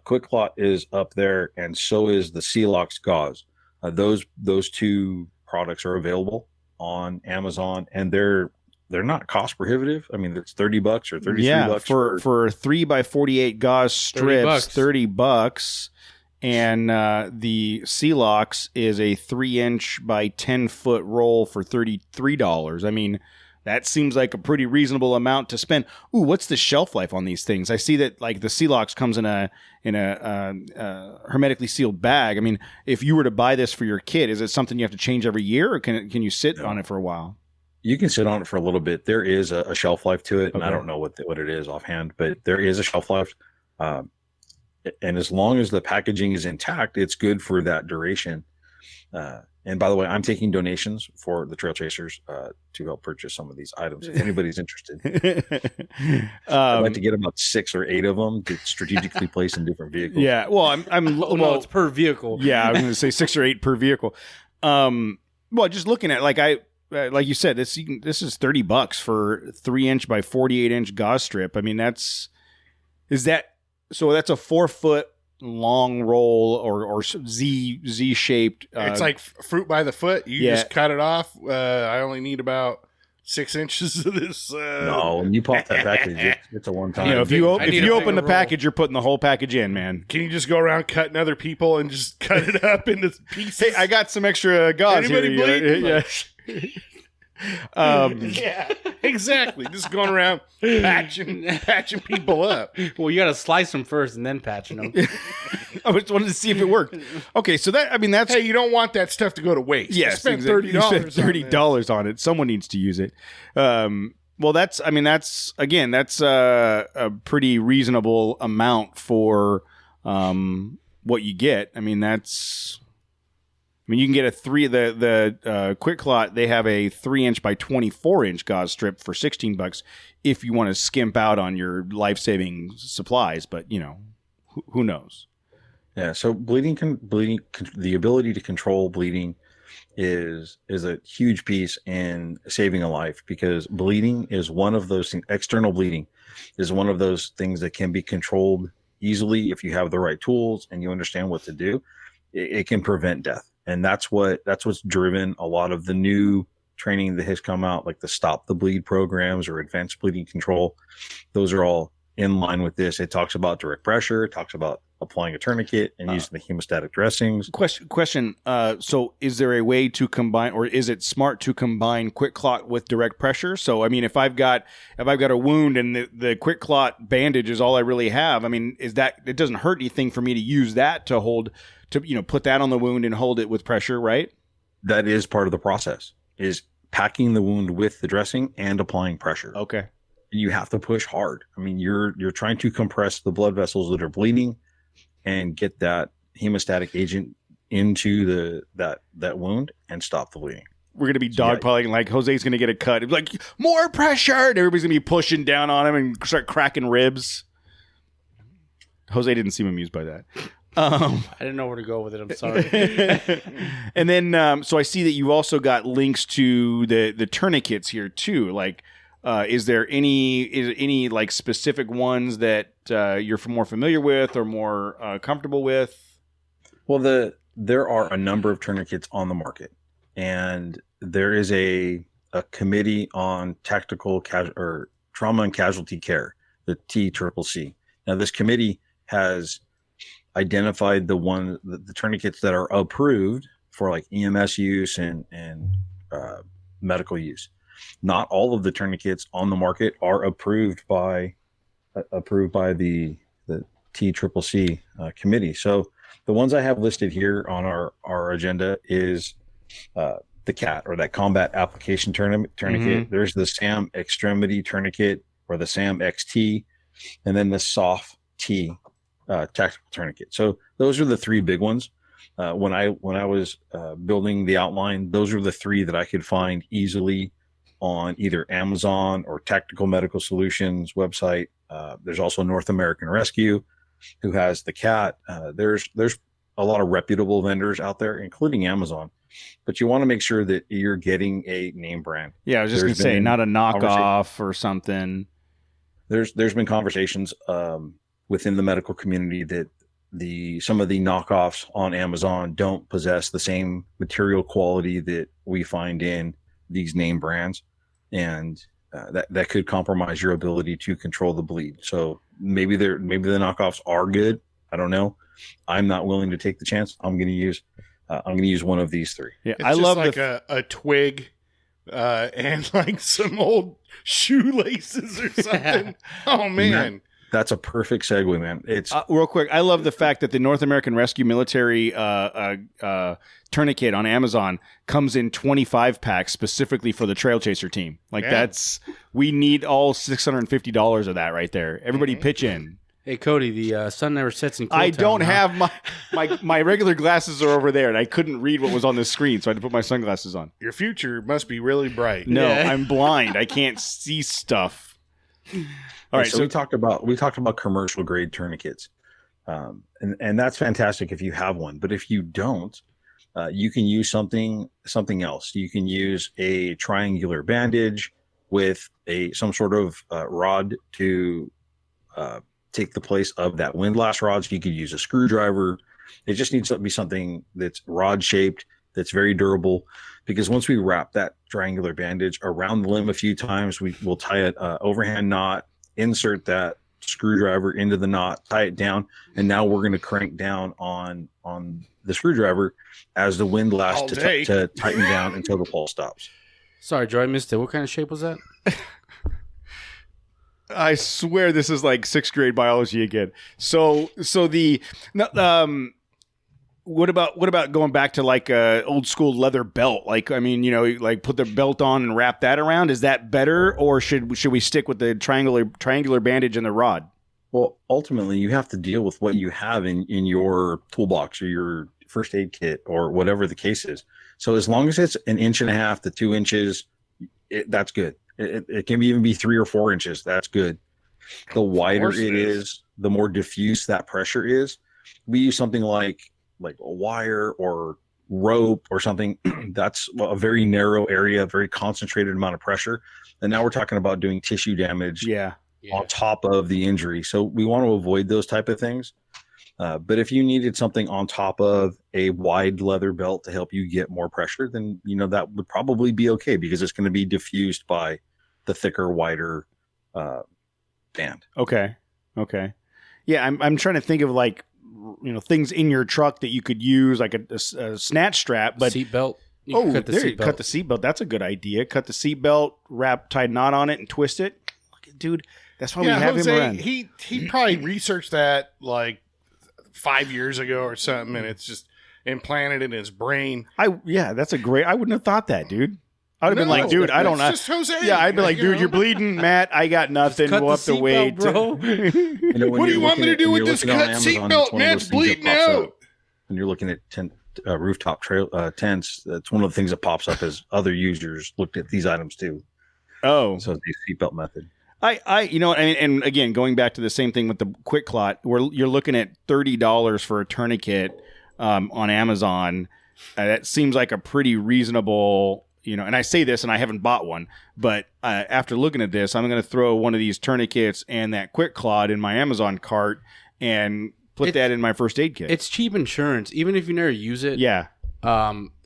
Quick Clot is up there, and so is the Celox gauze. Those 2 products are available on Amazon, and they're not cost prohibitive. I mean, it's $30 or $33 for 3x48 gauze strips, $30. And the Celox is a 3-inch by 10-foot roll for $33. I mean, that seems like a pretty reasonable amount to spend. Ooh, what's the shelf life on these things? I see that like the Celox comes in a hermetically sealed bag. I mean, if you were to buy this for your kid, is it something you have to change every year, or can you sit on it for a while? You can sit on it for a little bit. There is a shelf life to it, and Okay. I don't know what it is offhand, but there is a shelf life. And as long as the packaging is intact, it's good for that duration. And by the way, I'm taking donations for the Trail Chasers to help purchase some of these items. If anybody's interested, I'd like to get about 6 or 8 of them to strategically place in different vehicles. Yeah. Well, I'm Oh, no, it's per vehicle. yeah, I was going to say 6 or 8 per vehicle. Well, just looking at like you said, this is $30 for 3-inch by 48-inch gauze strip. I mean, that's a 4-foot long roll or Z shaped. It's like fruit by the foot. You just cut it off. I only need about 6 inches of this. No, when you pop that package, it's a one time. You know, if I you need a open the bigger roll. package, you're putting the whole package in, man. Can you just go around cutting other people and just cut it up into pieces? Hey, I got some extra gauze Anybody here. bleed? Yeah. Exactly. Just going around patching people up. Well, you got to slice them first and then patching them. I just wanted to see if it worked. Okay, so that's Hey, you don't want that stuff to go to waste. yes, you spent exactly. $30. You spent on $30 on it. Someone needs to use it. Well, that's a pretty reasonable amount for what you get. I mean, you can get the Quick Clot. They have a 3-inch by 24-inch gauze strip for $16 if you want to skimp out on your life-saving supplies. But who knows? Yeah, so the ability to control bleeding is a huge piece in saving a life, because bleeding is one of those things. External bleeding is one of those things that can be controlled easily if you have the right tools and you understand what to do. It can prevent death, and that's what's driven a lot of the new training that has come out, like the Stop the Bleed programs or advanced bleeding control. Those are all in line with this. It talks about direct pressure. It talks about applying a tournament and using the hemostatic dressings. Question. So is there a way to combine, or is it smart to combine Quick Clot with direct pressure? So, I mean, if I've got a wound and the Quick Clot bandage is all I really have, I mean, it doesn't hurt anything for me to use that to put that on the wound and hold it with pressure, right? That is part of the process, is packing the wound with the dressing and applying pressure. Okay. You have to push hard. I mean, you're trying to compress the blood vessels that are bleeding and get that hemostatic agent into that wound and stop the bleeding. We're going to be dogpiling, like Jose's going to get a cut. It's like, more pressure! And everybody's going to be pushing down on him and start cracking ribs. Jose didn't seem amused by that. I didn't know where to go with it. I'm sorry. And then, so I see that you also got links to the tourniquets here too. Like, is there any like specific ones that you're more familiar with or more comfortable with? Well, there are a number of tourniquets on the market, and there is a committee on tactical or trauma and casualty care, the TCCC. Now, this committee has identified the tourniquets that are approved for like EMS use and medical use. Not all of the tourniquets on the market are approved by the TCCC committee. So the ones I have listed here on our agenda is the CAT, or that combat application tourniquet. Mm-hmm. There's the SAM extremity tourniquet, or the SAM XT, and then the SOF T tactical tourniquet. So those are the three big ones. When I was building the outline, those are the three that I could find easily on either Amazon or Tactical Medical Solutions website. There's also North American Rescue, who has the CAT. There's a lot of reputable vendors out there, including Amazon, but you want to make sure that you're getting a name brand. Yeah, I was just going to say, not a knockoff or something. There's been conversations within the medical community that some of the knockoffs on Amazon don't possess the same material quality that we find in these name brands, and that could compromise your ability to control the bleed. So maybe the knockoffs are good. I don't know. I'm not willing to take the chance. I'm going to use one of these three. Yeah, It's I just love like a twig and like some old shoelaces or something. Oh man. That's a perfect segue, man. It's real quick. I love the fact that the North American Rescue Military tourniquet on Amazon comes in 25 packs specifically for the Trail Chaser team. Like we need all $650 of that right there. Everybody pitch in. Hey Cody, the sun never sets in. I don't have my regular glasses are over there, and I couldn't read what was on the screen, so I had to put my sunglasses on. Your future must be really bright. No, Yeah. I'm blind. I can't see stuff. All right, so we talked about commercial grade tourniquets, and that's fantastic if you have one. But if you don't, you can use something else. You can use a triangular bandage with some sort of rod to take the place of that windlass rod. So you could use a screwdriver. It just needs to be something that's rod shaped that's very durable, because once we wrap that triangular bandage around the limb a few times, we will tie it overhand knot, insert that screwdriver into the knot, tie it down, and now we're going to crank down on the screwdriver as the wind lasts to tighten down until the pulse stops. Sorry, Joe, I missed it. What kind of shape was that? I swear this is like 6th grade biology again. So the what about going back to like a old school leather belt? Like, I mean, you know, like put the belt on and wrap that around. Is that better, or should we stick with the triangular bandage and the rod? Well, ultimately, you have to deal with what you have in your toolbox or your first aid kit or whatever the case is. So as long as it's 1.5 inches to 2 inches, that's good. It can even be 3 or 4 inches. That's good. The wider it is, the more diffuse that pressure is. We use something like a wire or rope or something. That's a very narrow area, very concentrated amount of pressure. And now we're talking about doing tissue damage on top of the injury. So we want to avoid those type of things. But if you needed something on top of a wide leather belt to help you get more pressure, then, you know, that would probably be okay, because it's going to be diffused by the thicker, wider band. Okay. Yeah, I'm trying to think of like, you know, things in your truck that you could use, like a snatch strap, but seatbelt. Cut the seatbelt. That's a good idea. Cut the seatbelt, tie a knot on it, and twist it. Dude, that's why we have Jose, him around. He probably researched that like 5 years ago or something, and it's just implanted in his brain. That's a great. I wouldn't have thought that, dude. I would have been like, dude, I don't know. Just Jose. Yeah, I'd be like, dude, you're bleeding, Matt. I got nothing. We'll have to wait, bro. You know, what do you want me to do with this cut seatbelt? Matt's bleeding out. When you're looking at rooftop tents, that's one of the things that pops up as other users looked at these items too. Oh, so the seatbelt method. You know, and again, going back to the same thing with the quick clot, you're looking at $30 for a tourniquet on Amazon. That seems like a pretty reasonable. You know, and I say this, and I haven't bought one, but after looking at this, I'm going to throw one of these tourniquets and that quick clot in my Amazon cart and put that in my first aid kit. It's cheap insurance, even if you never use it. Yeah.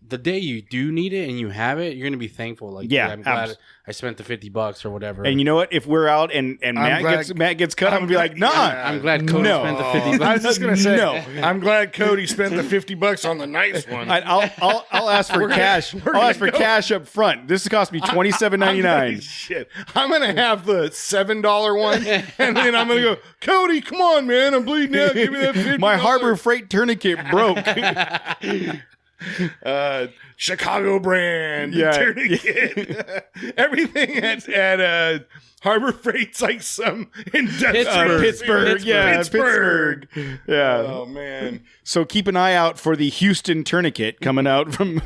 The day you do need it and you have it, you're going to be thankful. Like, yeah, I'm glad I spent the $50 or whatever. And you know what? If we're out and Matt gets cut, I'm going to be like, nah. I'm glad Cody spent the $50. I was just going to say, no. I'm glad Cody spent the $50 on the nice one. I'll ask for cash. I'll ask for cash up front. This cost me $27.99. Shit. I'm going to have the $7 one, and then I'm going to go, Cody, come on, man. I'm bleeding out. Give me that $50. My Harbor Freight tourniquet broke. Chicago brand tourniquet. Everything at Harbor Freight's like some industrial Pittsburgh. Yeah. Oh man. So keep an eye out for the Houston tourniquet coming out from.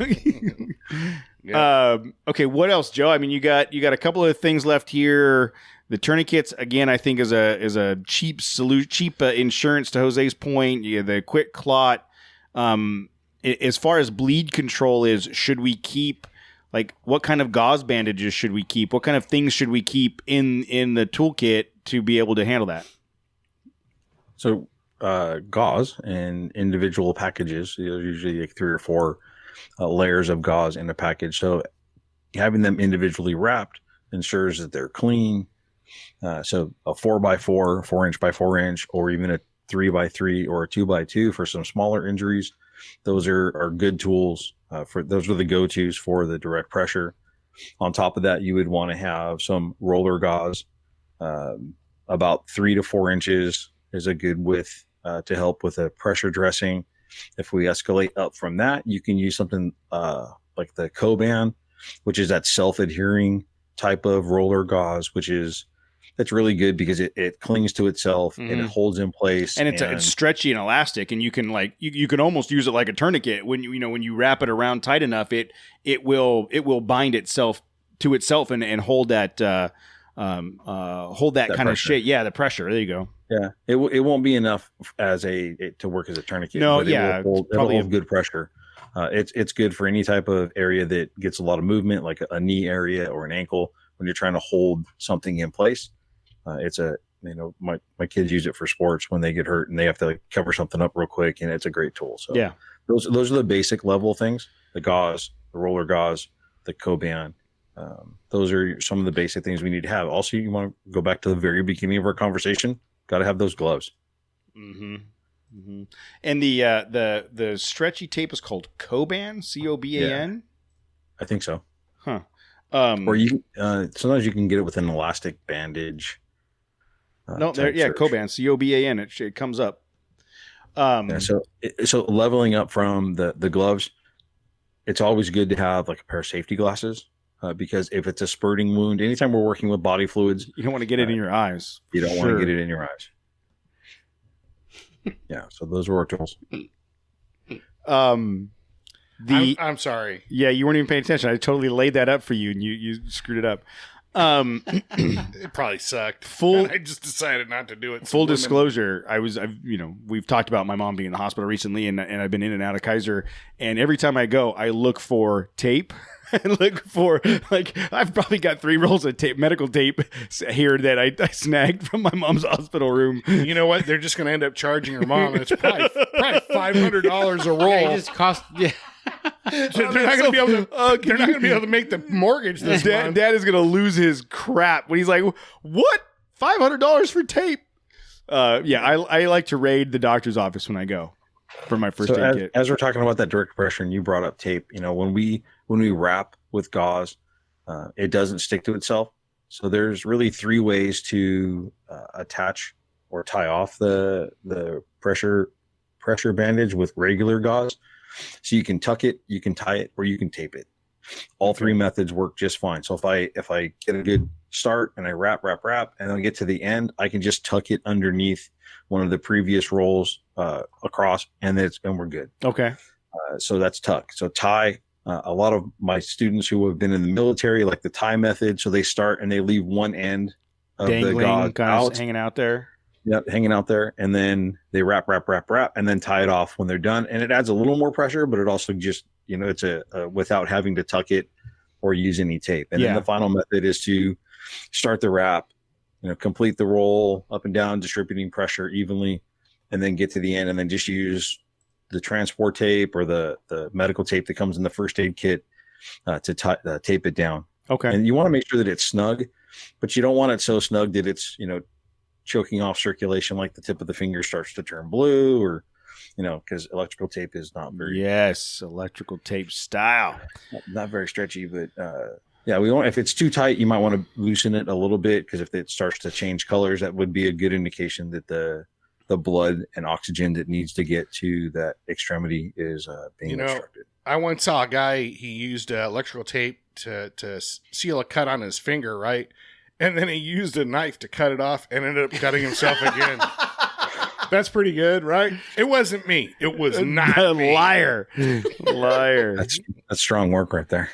Okay, what else, Joe? I mean, you got a couple of things left here. The tourniquets, again, I think is a cheap insurance to Jose's point. The quick clot. As far as bleed control is, should we keep, like, what kind of gauze bandages should we keep? What kind of things should we keep in the toolkit to be able to handle that? So gauze in individual packages, usually like 3 or 4 layers of gauze in a package. So having them individually wrapped ensures that they're clean. So a 4x4, 4-inch by 4-inch, or even a 3x3 or a 2x2 for some smaller injuries. Those are good tools those are the go-tos for the direct pressure. On top of that, you would want to have some roller gauze. About 3 to 4 inches is a good width to help with a pressure dressing. If we escalate up from that, you can use something like the Coban, which is that self-adhering type of roller gauze, that's really good because it clings to itself and it holds in place, and it's stretchy and elastic, and you can you can almost use it like a tourniquet. When you wrap it around tight enough, it will bind itself to itself and hold that kind of shape. Yeah, the pressure. There you go. Yeah, it won't be enough to work as a tourniquet. No, but yeah, it'll hold good pressure. It's good for any type of area that gets a lot of movement, like a knee area or an ankle, when you're trying to hold something in place. My kids use it for sports when they get hurt and they have to cover something up real quick, and it's a great tool. So yeah, those are the basic level things. the gauze, the roller gauze, the Coban. Those are some of the basic things we need to have. Also, you want to go back to the very beginning of our conversation. Got to have those gloves. Mm-hmm. Mm-hmm. And the stretchy tape is called Coban, Coban. I think so. Huh. Or you sometimes you can get it with an elastic bandage. No, there, yeah, search. Coban, Coban. It comes up. So leveling up from the gloves, it's always good to have like a pair of safety glasses because if it's a spurting wound, anytime we're working with body fluids, You don't want to get it in your eyes. you don't want to get it in your eyes. Yeah, so those are our tools. I'm sorry. Yeah, you weren't even paying attention. I totally laid that up for you, and you screwed it up. It probably sucked. I just decided not to do it. Full disclosure, we've talked about my mom being in the hospital recently, and I've been in and out of Kaiser, and every time I go, I look for tape. I look for, I've probably got 3 rolls of tape, medical tape here that I snagged from my mom's hospital room. You know what? They're just going to end up charging her mom. It's probably $500 a roll. Yeah, it just cost. Yeah. They're not going to be able to. They're not going to be able to make the mortgage this month. Dad is going to lose his crap when he's like, "What? $500 for tape?" I like to raid the doctor's office when I go for my first aid kit. As we're talking about that direct pressure, and you brought up tape, when we wrap with gauze, it doesn't stick to itself. So there's really 3 ways to attach or tie off the pressure bandage with regular gauze. So you can tuck it, you can tie it, or you can tape it. All 3 methods work just fine. So if I get a good start and I wrap, and then I get to the end, I can just tuck it underneath one of the previous rolls across, and we're good. Okay. So that's tuck. So tie. A lot of my students who have been in the military like the tie method. So they start and they leave one end of Dangling, the gauze kind out. of hanging out there. Yep, hanging out there, and then they wrap, and then tie it off when they're done. And it adds a little more pressure, but it also just, it's a without having to tuck it or use any tape. And then the final method is to start the wrap, complete the roll up and down, distributing pressure evenly, and then get to the end, and then just use the transport tape or the medical tape that comes in the first aid kit to tape it down. Okay. And you want to make sure that it's snug, but you don't want it so snug that it's, choking off circulation, like the tip of the finger starts to turn blue, or because electrical tape is not very electrical tape style, not very stretchy. But we want, if it's too tight, you might want to loosen it a little bit, because if it starts to change colors, that would be a good indication that the blood and oxygen that needs to get to that extremity is being obstructed. I once saw a guy, he used electrical tape to seal a cut on his finger, right? And then he used a knife to cut it off and ended up cutting himself again. That's pretty good, right? It wasn't me. It was not me. Liar. That's strong work right there.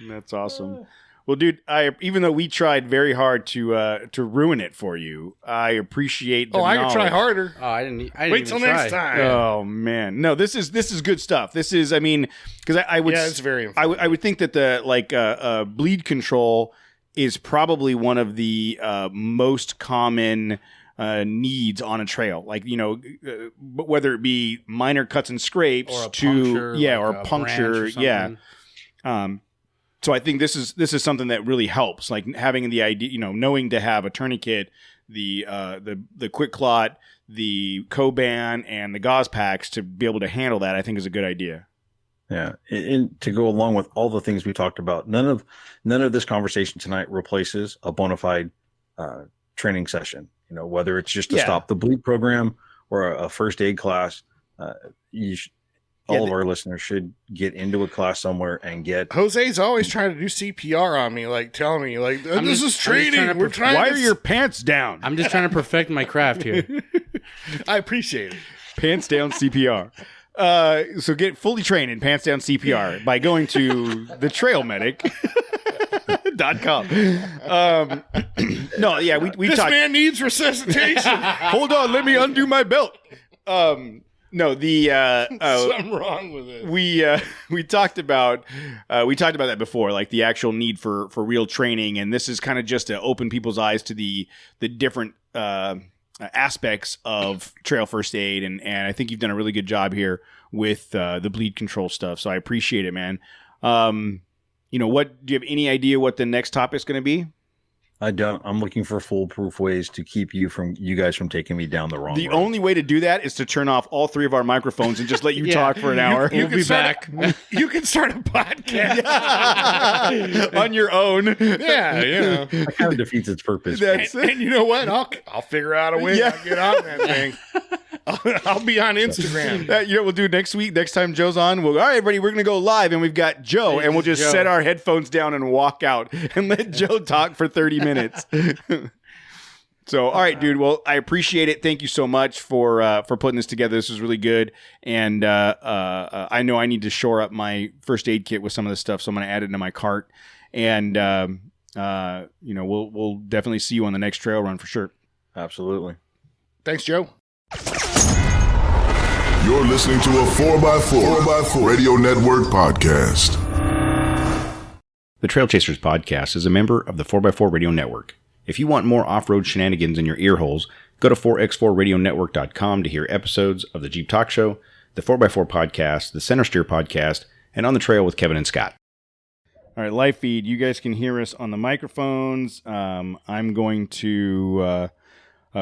That's awesome. Well, dude, even though we tried very hard to ruin it for you, I appreciate the knowledge. I can try harder. Oh, I didn't Wait till next time. Oh man, no, this is good stuff. This is, because I would, it's very. I would think that the bleed control is probably one of the most common needs on a trail. Whether it be minor cuts and scrapes or a puncture, or a puncture, So I think this is something that really helps, like having the idea, knowing to have a tourniquet, the quick clot, the Coban, and the gauze packs to be able to handle that. I think is a good idea. Yeah, and to go along with all the things we talked about, none of this conversation tonight replaces a bona fide training session. Whether it's just to stop the bleed program or a first aid class, all of our listeners should get into a class somewhere and get. Jose's always trying to do CPR on me, telling me, this is training. Why are your pants down? I'm just trying to perfect my craft here. I appreciate it. Pants down CPR. So get fully trained in pants down CPR by going to thetrailmedic.com. We this talked. Man needs resuscitation. Hold on, let me undo my belt. Something wrong with it. We talked about that before, like the actual need for real training, and this is kind of just to open people's eyes to the different aspects of trail first aid, and I think you've done a really good job here with the bleed control stuff. So I appreciate it, man. What do you have any idea what the next topic is going to be? I don't. I'm looking for foolproof ways to keep you guys from taking me down the wrong The road. only way to do that is to turn off all 3 of our microphones and just let you talk for an hour. You can back. You can start a podcast on your own. Yeah, That kind of defeats its purpose. and you know what? I'll figure out a way. Yeah. I'll get on that thing. I'll be on Instagram. We'll do next week. Next time Joe's on, all right, everybody, we're going to go live, and we've got Joe, and we'll just set our headphones down and walk out and let Joe talk for 30 minutes. So, all right, dude. Well, I appreciate it. Thank you so much for putting this together. This was really good, and I know I need to shore up my first aid kit with some of this stuff, so I'm going to add it into my cart, and we'll definitely see you on the next trail run for sure. Absolutely. Thanks, Joe. You're listening to a 4x4 Radio Network podcast. The Trail Chasers podcast is a member of the 4x4 Radio Network. If you want more off-road shenanigans in your ear holes, go to 4x4radionetwork.com to hear episodes of the Jeep Talk Show, the 4x4 podcast, the Center Steer podcast, and On the Trail with Kevin and Scott. All right, live feed. You guys can hear us on the microphones. I'm going to...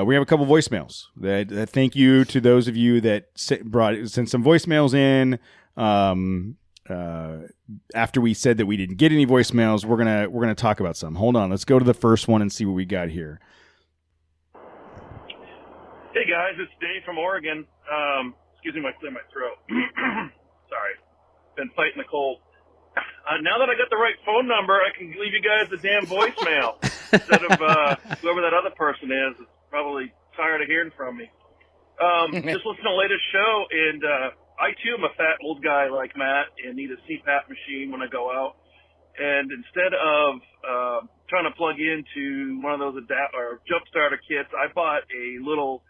we have a couple voicemails. That thank you to those of you that sent some voicemails in. After we said that we didn't get any voicemails, we're gonna talk about some. Hold on, let's go to the first one and see what we got here. Hey guys, it's Dave from Oregon. Excuse me, I clear my throat. Sorry, been fighting the cold. Now that I got the right phone number, I can leave you guys a damn voicemail instead of whoever that other person is. Probably tired of hearing from me. Just listen to the latest show, and I too am a fat old guy like Matt and need a CPAP machine when I go out. And instead of trying to plug into one of those jump starter kits, I bought a little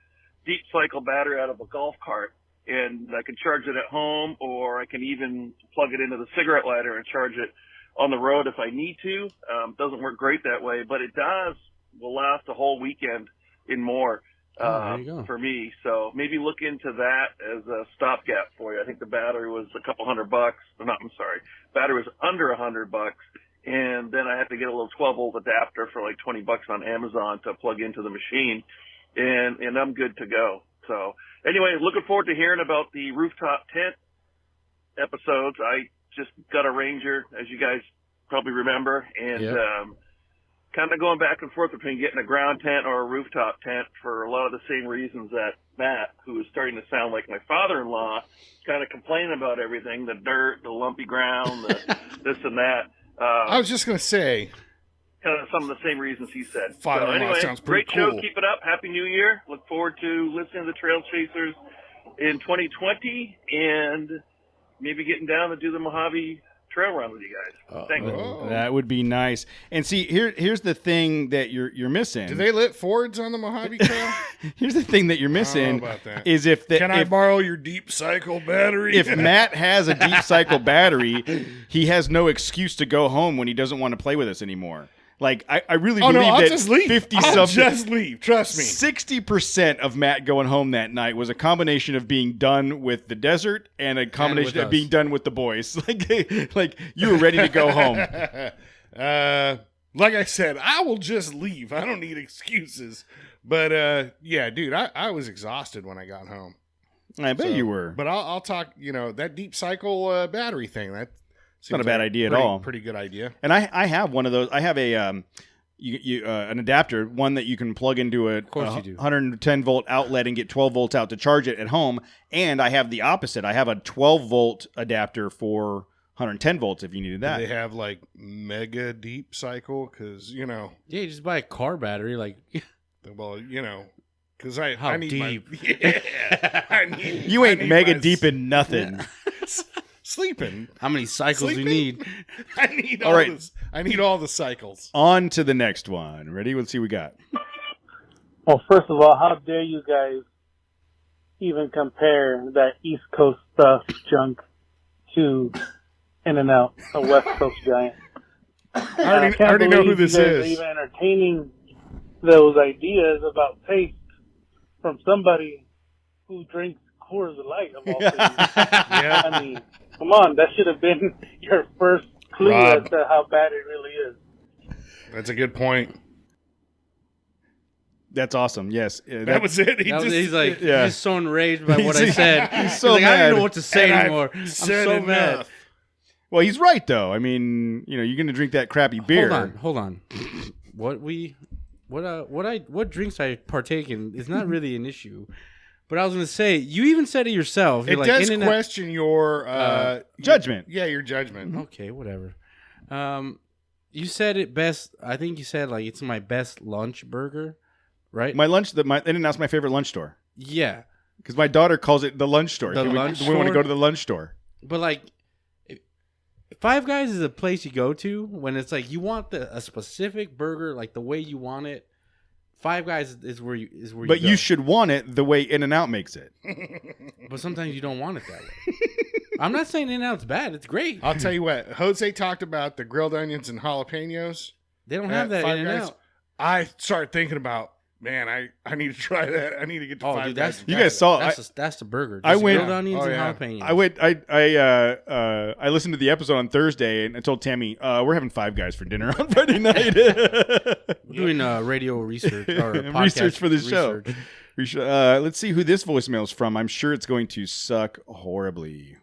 deep cycle battery out of a golf cart, and I can charge it at home, or I can even plug it into the cigarette lighter and charge it on the road if I need to. Doesn't work great that way, but it will last a whole weekend and more for me. So maybe look into that as a stopgap for you. I think the battery was a couple $100. Battery was under $100, and then I had to get a little 12-volt adapter for like $20 on Amazon to plug into the machine, and I'm good to go. So anyway, looking forward to hearing about the rooftop tent episodes. I just got a Ranger, as you guys probably remember, and kind of going back and forth between getting a ground tent or a rooftop tent for a lot of the same reasons that Matt, who is starting to sound like my father-in-law, kind of complaining about everything, the dirt, the lumpy ground, the this and that. I was just going to say. Kind of some of the same reasons he said. Father-in-law anyway, sounds pretty great cool. show. Keep it up. Happy New Year. Look forward to listening to the Trail Chasers in 2020 and maybe getting down to do the Mojave Trail run with you guys. Thanks. That would be nice. And see, here's the thing that you're missing. Do they lit Fords on the Mojave Trail? Here's the thing that you're missing. about that. Is Can I borrow your deep cycle battery? If Matt has a deep cycle battery, he has no excuse to go home when he doesn't want to play with us anymore. Like, I really believe I'll that just leave. 50 I'll something, just leave. Trust me. 60% of Matt going home that night was a combination of being done with the desert and a combination of being done with the boys. Like you were ready to go home. Like I said, I will just leave. I don't need excuses. But yeah, dude, I was exhausted when I got home. I bet you were. But I'll talk. That deep cycle battery thing. It's not a bad idea at all. Pretty good idea. And I have one of those. I have a an adapter, one that you can plug into a 110 volt outlet and get 12 volts out to charge it at home. And I have the opposite. I have a 12 volt adapter for 110 volts if you needed that. Do they have like mega deep cycle? Because Yeah, you just buy a car battery. Like, well, because I need deep? I need. You ain't mega deep in nothing. Sleeping. How many cycles do you need? I need all right. I need all the cycles. On to the next one. Ready? Let's see what we got. Well, first of all, how dare you guys even compare that East Coast stuff junk to In-N-Out, a West Coast giant. I already know who this is. Even entertaining those ideas about taste from somebody who drinks Coors Light of all things. I mean, come on, that should have been your first clue Rob. as to how bad it really is. That's a good point. That's awesome. Yes. That was it. He's like, yeah. he's so enraged by what I said. He's so like, I don't mad. even know what to say And I've anymore. I'm said so mad. enough. Well, he's right though. I mean, you're going to drink that crappy beer. Hold on. What drinks I partake in is not really an issue. But I was going to say, you even said it yourself. You're It like, does In-N-Out- question your Judgment. Yeah, your judgment. Okay, whatever. You said it best. I think you said like it's my best lunch burger, right? My In-N-Out's my favorite lunch store. Yeah, Because my daughter calls it the lunch store. The we lunch want to store? go to the lunch store. but like, Five Guys is a place you go to when it's like you want a specific burger, like the way you want it. Five Guys is where you But go. you should want it the way In-N-Out makes it. But sometimes you don't want it that way. I'm not saying In-N-Out's bad. It's great. I'll tell you what. Jose talked about the grilled onions and jalapenos. They don't have at that Five in Guys. and out. I started thinking about, man, I need to try that. I need to get to Oh, Five dude, Guys. You guys saw That's the burger. I Just went- grilled onions Oh, and yeah. jalapenos. I listened to the episode on Thursday and I told Tammy, we're having Five Guys for dinner on Friday night. We're doing radio research or podcast Research for the show. research. Let's see who this voicemail is from. I'm sure it's going to suck horribly.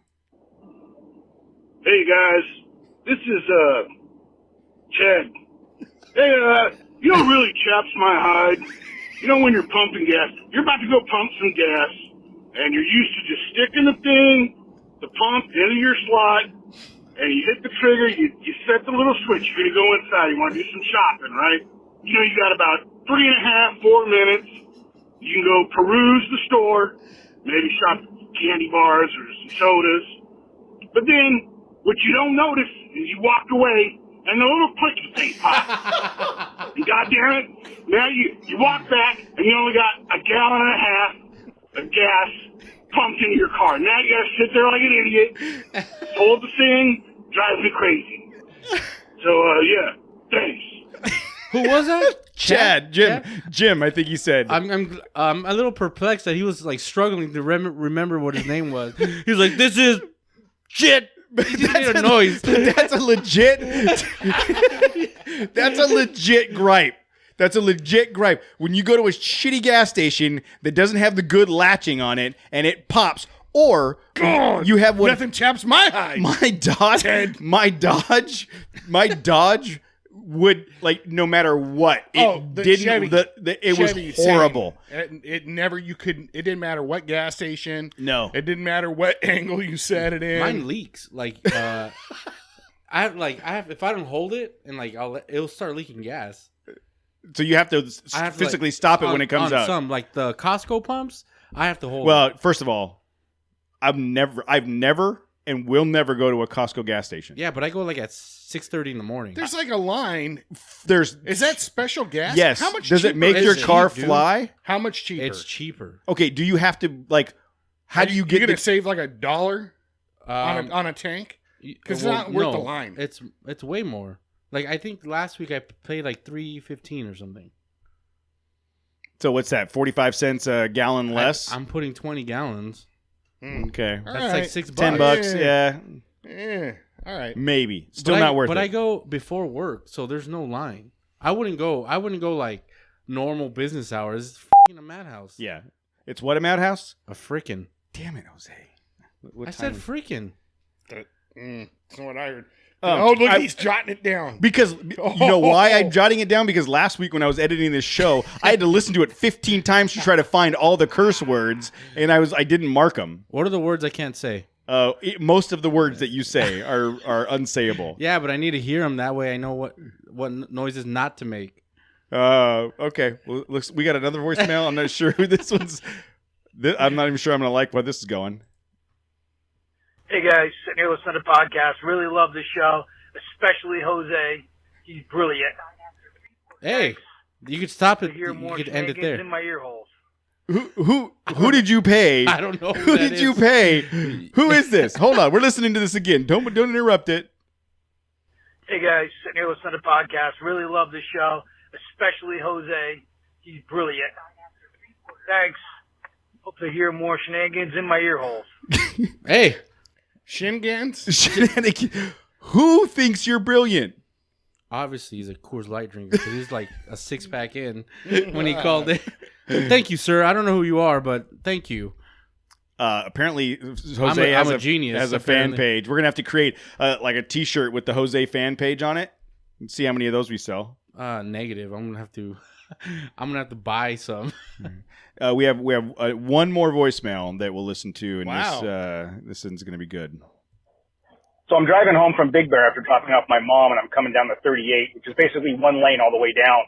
Hey guys, this is Chad. Hey, you know what really chaps my hide? You know when you're pumping gas, you're about to go pump some gas, and you're used to just sticking the pump into your slot, and you hit the trigger, you set the little switch, you're gonna go inside, you wanna do some shopping, right? You know you got about 3.5, 4 minutes, you can go peruse the store, maybe shop candy bars or some sodas, but then what you don't notice is you walk away and the little clicky thing pops. And goddamn it, now you walk back and you only got 1.5 gallons of gas pumped into your car. Now you gotta sit there like an idiot, hold the thing, drives me crazy. So, yeah, thanks. Who was that? Jim, I think he said. I'm a little perplexed that he was like struggling to remember what his name was. He was like, "This is shit." He just made a noise. That's a legit. That's a legit gripe. That's a legit gripe. When you go to a shitty gas station that doesn't have the good latching on it and it pops, or you have one. Nothing chaps my hide. My Dodge would, like, no matter what, it the didn't. Chevy. It was Chevy, horrible. same. It never. You couldn't. It didn't matter what gas station. No. It didn't matter what angle you set it in. Mine leaks. Like, I have. If I don't hold it and like, it'll start leaking gas. So you have to I have to, physically like, stop it when it comes on out. Some like the Costco pumps, I have to hold. Well, it. first of all, I've never and will never go to a Costco gas station. Yeah, but I go like at 6:30 in the morning. There's like a line. Is that special gas? Yes. How much does it cheaper make is your it? car dude? fly? How much cheaper? It's cheaper. Okay. Do you have to, like? How do you get You're gonna the, save like $1 on a tank? Because it's not worth the line. It's way more. Like I think last week I paid like $3.15 or something. So what's that? 45 cents a gallon less. I'm putting 20 gallons. Okay. All That's like $6. $10. Yeah. Yeah. All right. Maybe. Still But not worth it. But I go before work, so there's no line. I wouldn't go like normal business hours. It's f***ing a madhouse. Yeah. It's what, a madhouse? A frickin'. Damn it, Jose. What I time said frickin'. That's what I heard. Oh, Look, he's jotting it down. Because you know why I'm jotting it down? Because last week when I was editing this show, I had to listen to it 15 times to try to find all the curse words, and I didn't mark them. What are the words I can't say? Most of the words that you say are unsayable. Yeah, but I need to hear them. That way I know what noises not to make. Okay. Well, looks, we got another voicemail. I'm not sure who this one's. I'm not even sure I'm going to like where this is going. Hey guys, sitting here listening to the podcast. Really love the show, especially Jose. He's brilliant. Hey, you could stop it. To hear You more could end it shenanigans there. in my ear holes. Who did you pay? I don't know Who did you pay? Who is this? Hold on, we're listening to this again. Don't interrupt it. Hey guys, sitting here listening to the podcast. Really love the show, especially Jose. He's brilliant. Thanks. Hope to hear more shenanigans in my ear holes. Hey, Shingans? Who thinks you're brilliant? obviously he's a Coors Light drinker because he's like a 6-pack in when he called it. Thank you, sir. I don't know who you are, but thank you. Apparently, Jose I'm a genius, has a apparently. fan page. We're gonna have to create like a T-shirt with the Jose fan page on it and see how many of those we sell. Negative. I'm gonna have to buy some. We have one more voicemail that we'll listen to, and Wow. this one's gonna be good. So I'm driving home from Big Bear after dropping off my mom, and I'm coming down the 38, which is basically one lane all the way down.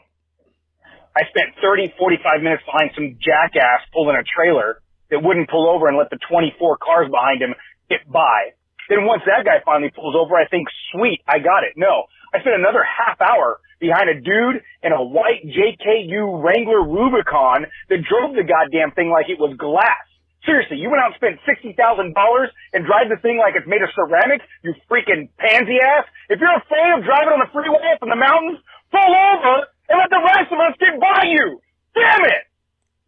I spent 30, 45 minutes behind some jackass pulling a trailer that wouldn't pull over and let the 24 cars behind him get by. Then once that guy finally pulls over, I think, sweet, I got it. No, I spent another half hour behind a dude in a white JKU Wrangler Rubicon that drove the goddamn thing like it was glass. Seriously, you went out and spent $60,000 and drive the thing like it's made of ceramic, you freaking pansy ass. If you're afraid of driving on the freeway up in the mountains, pull over and let the rest of us get by you. Damn it!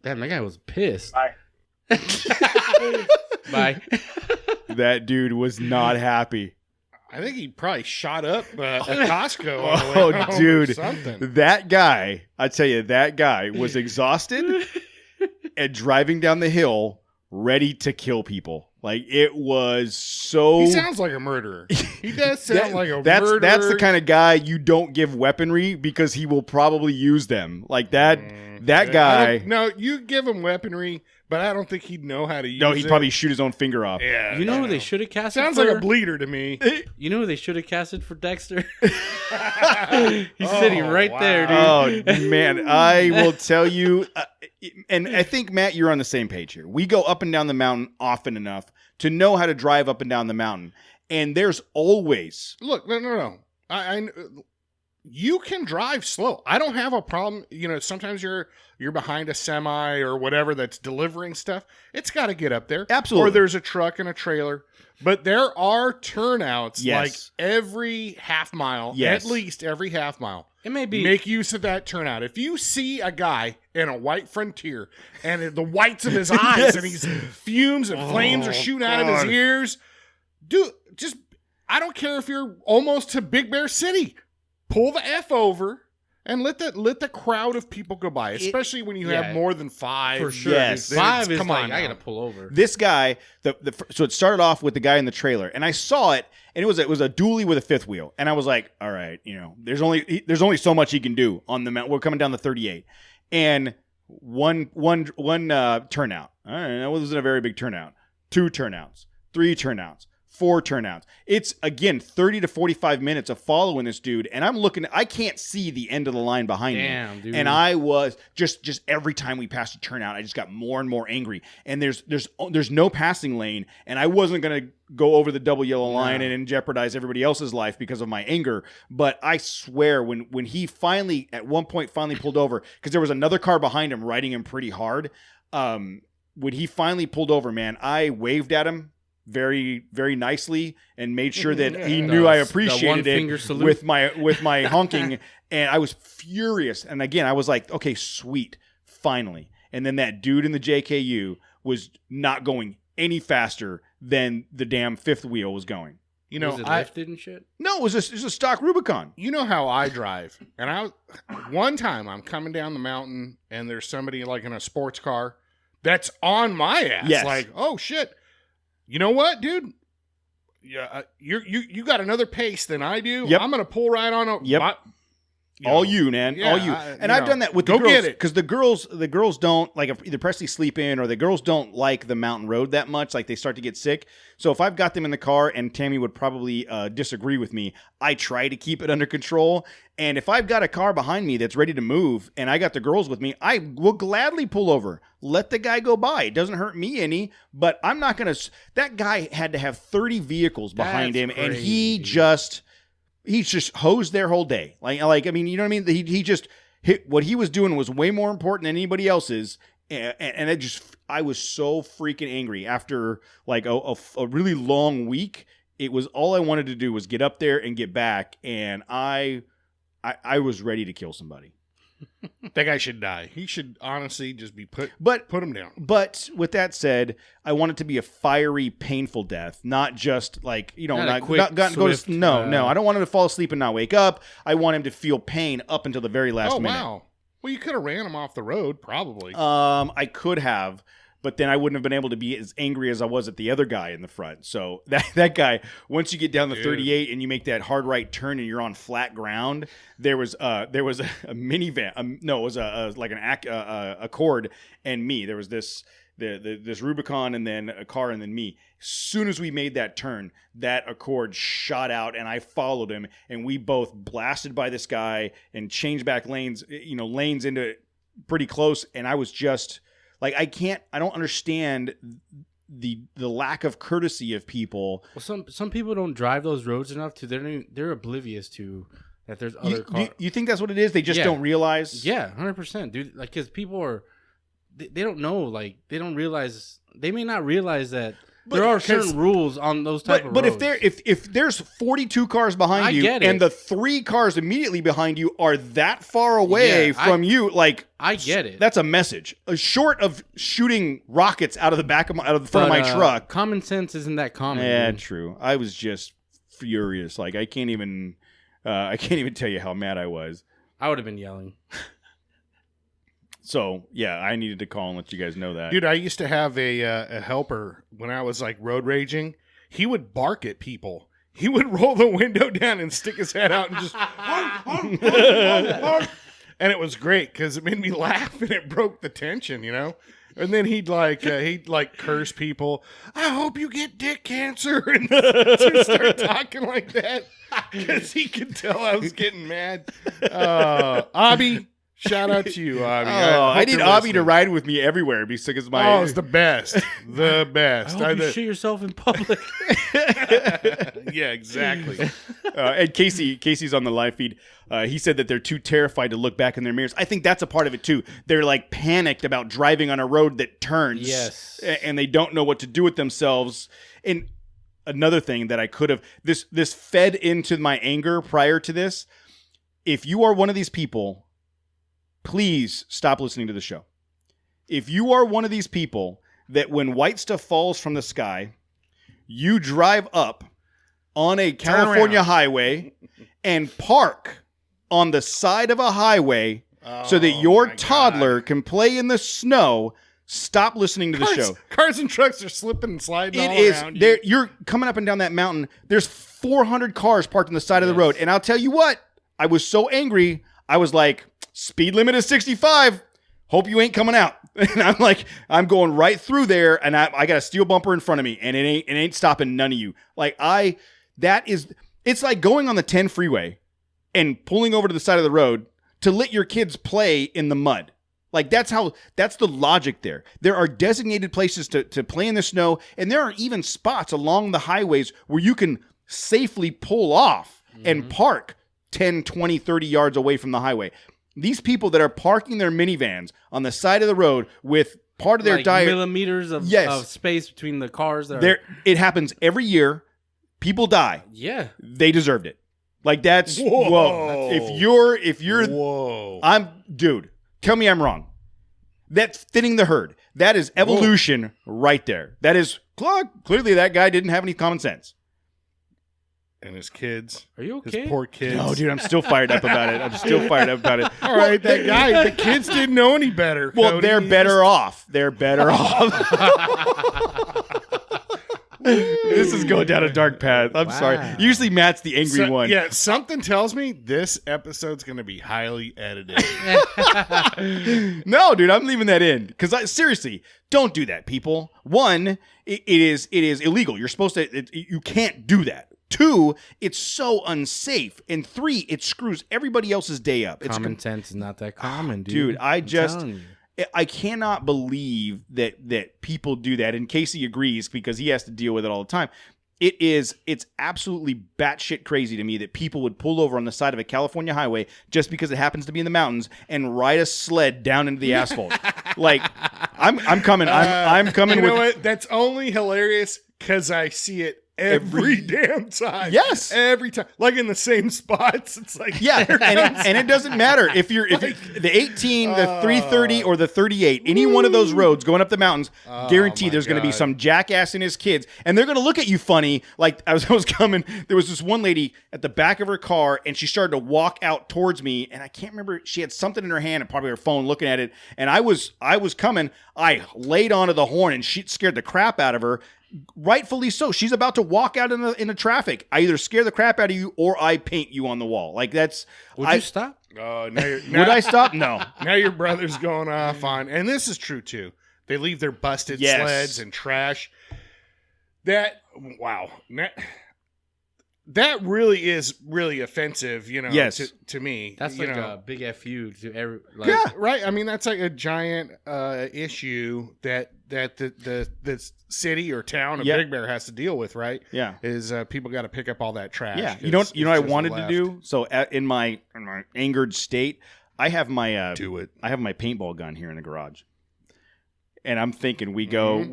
Damn, that guy was pissed. Bye. Bye. That dude was not happy. I think he probably shot up at Costco. On the way home or dude, something. that guy, I tell you, that guy was exhausted and driving down the hill, ready to kill people. Like, it was so... He sounds like a murderer. He does sound like a murderer. That's the kind of guy you don't give weaponry because he will probably use them. Like that guy... No, you give him weaponry, but I don't think he'd know how to use it. No, he'd probably shoot his own finger off. Yeah. You know who they should have casted Sounds for? like a bleeder to me. You know who they should have casted for Dexter? He's sitting right there, dude. Oh, man. I will tell you, and I think, Matt, you're on the same page here. We go up and down the mountain often enough to know how to drive up and down the mountain. And there's always... Look, no. You can drive slow. I don't have a problem. You know, sometimes you're behind a semi or whatever that's delivering stuff. It's got to get up there. Absolutely. Or there's a truck and a trailer. But there are turnouts Yes. like every half mile, Yes. at least every half mile. It may be... Make use of that turnout. If you see a guy in a white Frontier and the whites of his eyes Yes. and he's fumes and flames are shooting out of his ears, dude, just, I don't care if you're almost to Big Bear City. Pull the F over and let the crowd of people go by, especially when you have more than 5. For sure. Yes. Dude. 5 is come like, on I now. gotta pull over. This guy, so it started off with the guy in the trailer, and I saw it, and it was a dually with a fifth wheel, and I was like, all right, you know, there's only so much he can do on the mountain. We're coming down the 38, and one turnout. All right, that wasn't a very big turnout. 2 turnouts, 3 turnouts, 4 turnouts. It's, again, 30 to 45 minutes of following this dude, and I can't see the end of the line behind Damn, me. dude. And I was just every time we passed a turnout, I just got more and more angry. And there's no passing lane, and I wasn't going to go over the double yellow line and jeopardize everybody else's life because of my anger. But I swear, when he finally, at one point, pulled over, because there was another car behind him riding him pretty hard, when he finally pulled over, man, I waved at him very, very nicely and made sure that he knew I appreciated it with my honking. And I was furious. And again, I was like, okay, sweet, finally. And then that dude in the JKU was not going any faster than the damn fifth wheel was going. You know, was it lifted and shit? No, it was a stock Rubicon. You know how I drive, and one time I'm coming down the mountain and there's somebody like in a sports car that's on my ass. Yes. Like, oh shit. You know what, dude? Yeah, you got another pace than I do. Yep. I'm gonna pull right on over. Yep. All you, man. Yeah, all you. And I've done that with the go girls. get it. Because the girls don't, like, either Presley sleep in or the girls don't like the mountain road that much. Like, they start to get sick. So if I've got them in the car, and Tammy would probably disagree with me, I try to keep it under control. And if I've got a car behind me that's ready to move and I got the girls with me, I will gladly pull over. Let the guy go by. It doesn't hurt me any, but I'm not going to. That guy had to have 30 vehicles behind him, and he just hosed their whole day. Like I mean, you know what I mean? He just hit, what he was doing was way more important than anybody else's. And it just, I was so freaking angry after like a really long week. It was all I wanted to do was get up there and get back. And I was ready to kill somebody. That guy should die. He should honestly just be put him down. But with that said, I want it to be a fiery, painful death, not just like, Not a quick, swift, no. I don't want him to fall asleep and not wake up. I want him to feel pain up until the very last minute. Wow. Well, you could have ran him off the road, probably. I could have, but then I wouldn't have been able to be as angry as I was at the other guy in the front. So that guy, once you get down the 38 and you make that hard right turn and you're on flat ground, there was a minivan. No, it was a Accord and me. There was this Rubicon and then a car and then me. As soon as we made that turn, that Accord shot out and I followed him and we both blasted by this guy and changed back lanes into pretty close. And I was just like, I don't understand the lack of courtesy of people. Well, some people don't drive those roads enough to they're oblivious to that there's other cars. You think that's what it is? They just don't realize? Yeah, 100%, dude. Like, because people are, they don't know, like, they don't realize, they may not realize that there are certain rules on those type of roads. But if there's 42 cars behind you and the 3 cars immediately behind you are that far away from you, like, I get it. That's a message. Short of shooting rockets out of the front of my truck. Common sense isn't that common. Yeah, dude. true. I was just furious. Like, I can't even tell you how mad I was. I would have been yelling. So, yeah, I needed to call and let you guys know that. Dude, I used to have a helper when I was like road raging. He would bark at people. He would roll the window down and stick his head out and just and it was great because it made me laugh and it broke the tension, And then he'd curse people. I hope you get dick cancer, and to start talking like that because he could tell I was getting mad. Abby. Shout out to you, Abby. I need Abby to ride with me everywhere because my... Oh, it's the best. The best. I hope you shit yourself in public. Yeah, exactly. And Casey's on the live feed. He said that they're too terrified to look back in their mirrors. I think that's a part of it, too. They're, like, panicked about driving on a road that turns. Yes. And they don't know what to do with themselves. And another thing that I could have... This fed into my anger prior to this. If you are one of these people... Please stop listening to the show. If you are one of these people that when white stuff falls from the sky, you drive up on a California highway and park on the side of a highway so that your toddler can play in the snow, stop listening to the show. Cars and trucks are slipping and sliding all around you. You're coming up and down that mountain. There's 400 cars parked on the side of the road. And I'll tell you what, I was so angry. I was like, speed limit is 65. Hope you ain't coming out. And I'm like, I'm going right through there, and I got a steel bumper in front of me, and it ain't stopping none of you. Like it's like going on the 10 freeway and pulling over to the side of the road to let your kids play in the mud. Like that's the logic there. There are designated places to play in the snow, and there are even spots along the highways where you can safely pull off and park 10, 20, 30 yards away from the highway. These people that are parking their minivans on the side of the road with part of their diet... millimeters of space between the cars. It happens every year. People die. Yeah. They deserved it. Like that's... Whoa. If you're... Whoa. Dude, tell me I'm wrong. That's thinning the herd. That is evolution right there. That is... Clearly that guy didn't have any common sense. And his kids. Are you okay? His poor kids. No, dude, I'm still fired up about it. All right, that guy, the kids didn't know any better. Well, Cody. they're better off. They're better off. This is going down a dark path. I'm sorry. Usually Matt's the angry one. Yeah, something tells me this episode's going to be highly edited. No, dude, I'm leaving that in. Because seriously, don't do that, people. One, it is illegal. You're supposed to, you can't do that. 2, it's so unsafe. And 3, it screws everybody else's day up. Common sense is not that common, dude. Dude, I cannot believe that people do that. And Casey agrees because he has to deal with it all the time. It's absolutely batshit crazy to me that people would pull over on the side of a California highway just because it happens to be in the mountains and ride a sled down into the asphalt. Like, I'm coming. I'm coming. You know what? That's only hilarious because I see it every damn time. Yes. Every time. Like in the same spots. It's like, Yeah, and it doesn't matter if you're the 18, the 330, or the 38. Any one of those roads going up the mountains, guarantee there's going to be some jackass and his kids, and they're going to look at you funny. Like I was coming, there was this one lady at the back of her car, and she started to walk out towards me, and I can't remember. She had something in her hand, and probably her phone, looking at it. And I was coming. I laid onto the horn, and she scared the crap out of her. Rightfully so. She's about to walk out in the traffic. I either scare the crap out of you or I paint you on the wall. Like that's. Would you stop? Now Would I stop? No. Now your brother's going off on, and this is true too. They leave their busted sleds and trash. Wow. That really is really offensive, you know, to me. That's like a big FU to every. Like, yeah, right. I mean, that's like a giant issue that the city or town of Big Bear has to deal with, right? Yeah, is people got to pick up all that trash. Yeah, you know what I wanted to do. So in my angered state, I have my I have my paintball gun here in the garage. And I'm thinking we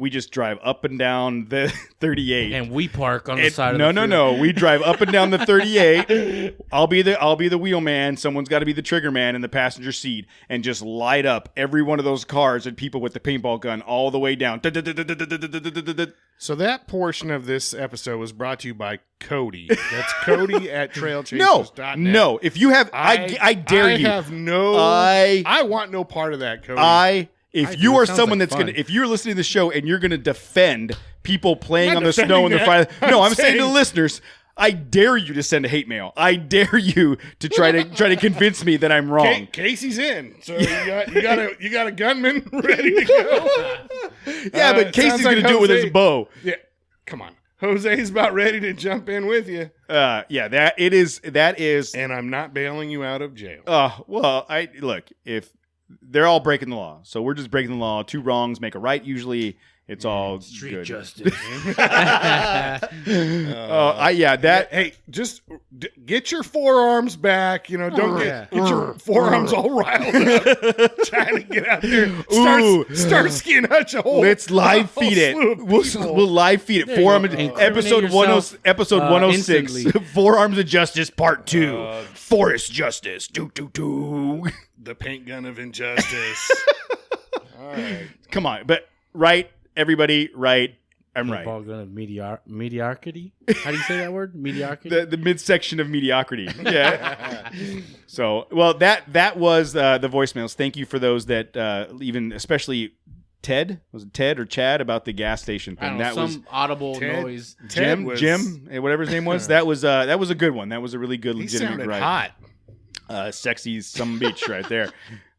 just drive up and down the 38, and we park on the side of the field. No. We drive up and down the 38. I'll be the wheel man. Someone's got to be the trigger man in the passenger seat, and just light up every one of those cars and people with the paintball gun all the way down. So that portion of this episode was brought to you by Cody. That's Cody at trailchasers.net. No. If you have, I dare you. I want no part of that, Cody. If you are someone that's going to, if you're listening to the show and you're going to defend people playing on the snow in the fire, no, I'm saying to the listeners, I dare you to send a hate mail. I dare you to try to convince me that I'm wrong. Casey's in, so you got a gunman ready to go. Yeah, but Casey's going to do it with his bow. Yeah, come on. Jose's about ready to jump in with you. Yeah, that is, and I'm not bailing you out of jail. Well, if they're all breaking the law, so we're just breaking the law. 2 wrongs make a right. Usually, it's all street good. Justice. Hey, just get your forearms back. You know, don't get your forearms all riled up trying to get out there. Starsky and Hutch a whole. Let's live feed it. We'll live feed it. Forearm episode 106. Forearms of Justice Part 2. Forest Justice. The paint gun of injustice. All right. Come on, but right, everybody, right. I'm right. Ball gun of mediocrity. How do you say that word? Mediocrity. The midsection of mediocrity. Yeah. So, well, that was the voicemails. Thank you for those that even, especially Ted. Was it Ted or Chad about the gas station thing? That was some audible noise. Jim, whatever his name was. That was a good one. That was a really good, legitimate. He sounded hot. Sexy some beach right there.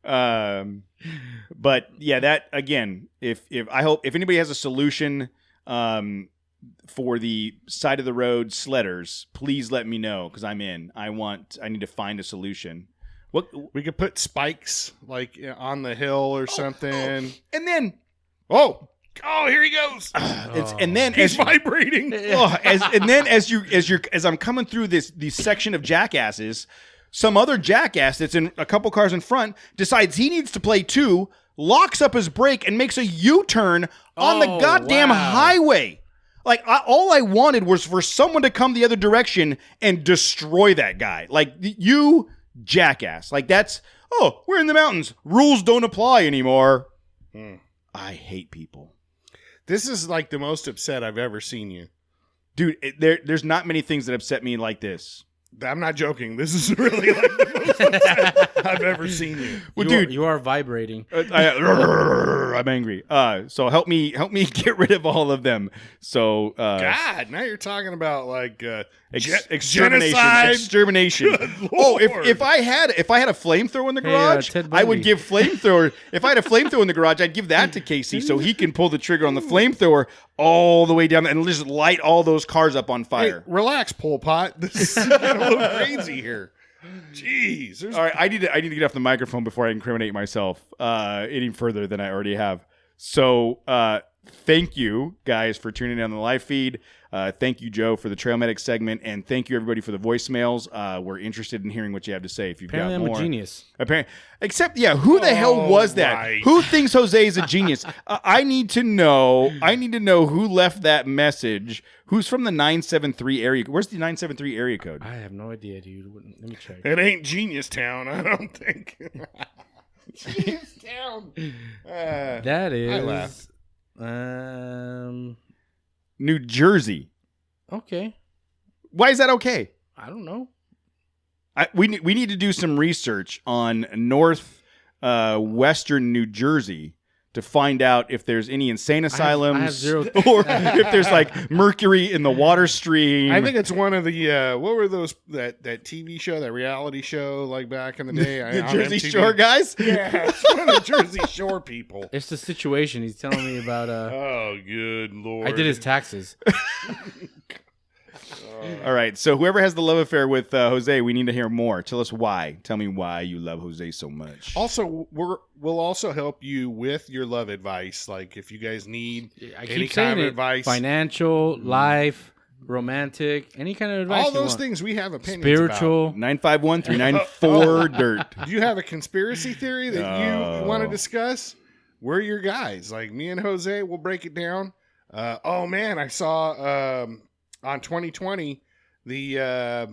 But yeah, that again, if anybody has a solution for the side of the road sledders, please let me know, because I'm in. I need to find a solution. What we could put spikes like on the hill or something. And then here he goes. He's vibrating. As I'm coming through this section of jackasses, some other jackass that's in a couple cars in front decides he needs to play too, locks up his brake, and makes a U-turn on the goddamn highway. Like, all I wanted was for someone to come the other direction and destroy that guy. Like, you jackass. Like, that's, we're in the mountains. Rules don't apply anymore. I hate people. This is like the most upset I've ever seen you. Dude, there's not many things that upset me like this. I'm not joking. This is really like the most upset I've ever seen you. Well, dude, you are vibrating. I'm angry. So help me get rid of all of them. So God, now you're talking about like extermination. If I had a flamethrower in the garage, I would give flamethrower. If I had a flamethrower in the garage, I'd give that to Casey so he can pull the trigger on the flamethrower all the way down and just light all those cars up on fire. Hey, relax, Pol Pot. This is getting a little crazy here. Jeez. All right, I need to get off the microphone before I incriminate myself any further than I already have. So Thank you, guys, for tuning in on the live feed. Thank you, Joe, for the Trail Medic segment, and thank you, everybody, for the voicemails. We're interested in hearing what you have to say. If you've Apparently got I'm more, a genius. Apparently, except, who the hell was that? right. Who thinks Jose is a genius? I need to know. Who left that message. Who's from the 973 area? Where's the 973 area code? I have no idea, dude. Let me check. It ain't Genius Town, I don't think. Genius Town. That I laughed. is. New Jersey. Okay. Why is that okay? I don't know. We need to do some research on western New Jersey to find out if there's any insane asylums I have zero. or if there's like mercury in the water stream. I think it's one of the what were those that TV show, that reality show like back in the day? the on Jersey MTV? Shore guys. Yeah, it's one of the Jersey Shore people. It's the situation he's telling me about. Oh, good Lord! I did his taxes. All right, so whoever has the love affair with Jose, we need to hear more. Tell us why. Tell me why you love Jose so much. Also, we'll also help you with your love advice. Like if you guys need I any keep saying kind of it. advice, Financial, life, romantic, any kind of advice. all you those want. things we have opinions Spiritual. 951-394 dirt. about. Do you have a conspiracy theory that you want to discuss? We're your guys. Like me and Jose, we'll break it down. Oh man, I saw on 2020 the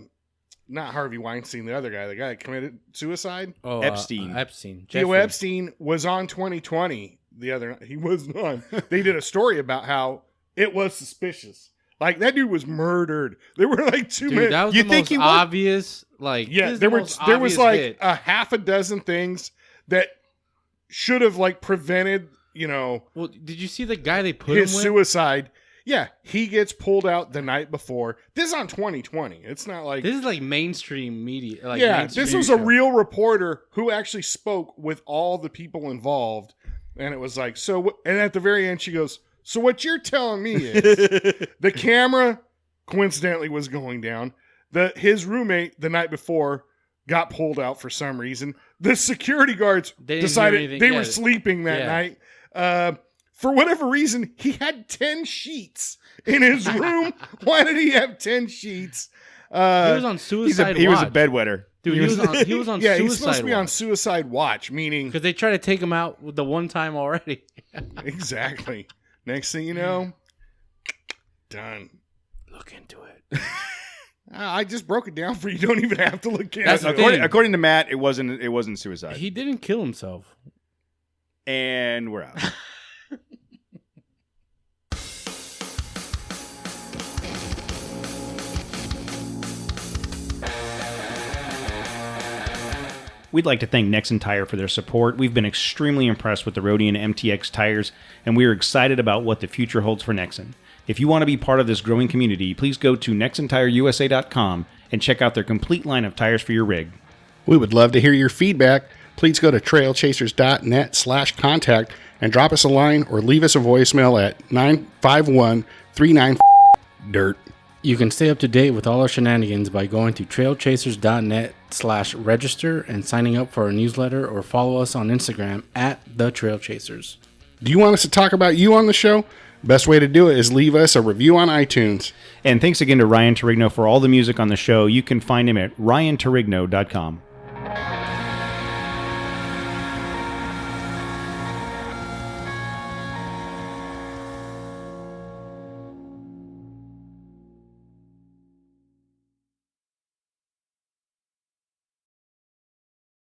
not Harvey Weinstein, the other guy, the guy that committed suicide. Oh, Epstein. Epstein. Theo Jeffrey. Epstein was on 2020 the other night. He wasn't on. They did a story about how it was suspicious. Like that dude was murdered. There were like two Dude, men. that was You the think most he was? obvious. Like, Yeah, this is there the was most there was obvious like hit. a half a dozen things that should have like prevented, Well, did you see the guy they put his him with? suicide. Yeah, he gets pulled out the night before. This is on 2020. It's not like This is like mainstream media. Like yeah, mainstream this was show. a real reporter who actually spoke with all the people involved, and it was like so. And at the very end, she goes, "So what you're telling me is the camera coincidentally was going down. His roommate the night before got pulled out for some reason. The security guards They didn't hear decided anything. they Yeah. were sleeping that Yeah. night." For whatever reason, he had 10 sheets in his room. Why did he have 10 sheets? He was on suicide He was a watch. bedwetter. Dude, he was on Yeah, suicide he's supposed to be on watch. suicide watch, meaning Because they tried to take him out with the one time already. exactly. Next thing you know, done. Look into it. I just broke it down for you. You don't even have to look into That's it. okay. According to Matt, it wasn't suicide. He didn't kill himself. And we're out. We'd like to thank Nexen Tire for their support. We've been extremely impressed with the Rodian MTX tires, and we are excited about what the future holds for Nexen. If you want to be part of this growing community, please go to nexentireusa.com and check out their complete line of tires for your rig. We would love to hear your feedback. Please go to trailchasers.net/contact and drop us a line or leave us a voicemail at 951-39 You can stay up to date with all our shenanigans by going to trailchasers.net/register and signing up for our newsletter, or follow us on Instagram at The Trail Chasers. Do you want us to talk about you on the show? Best way to do it is leave us a review on iTunes. And thanks again to Ryan Torigno for all the music on the show. You can find him at ryantorigno.com.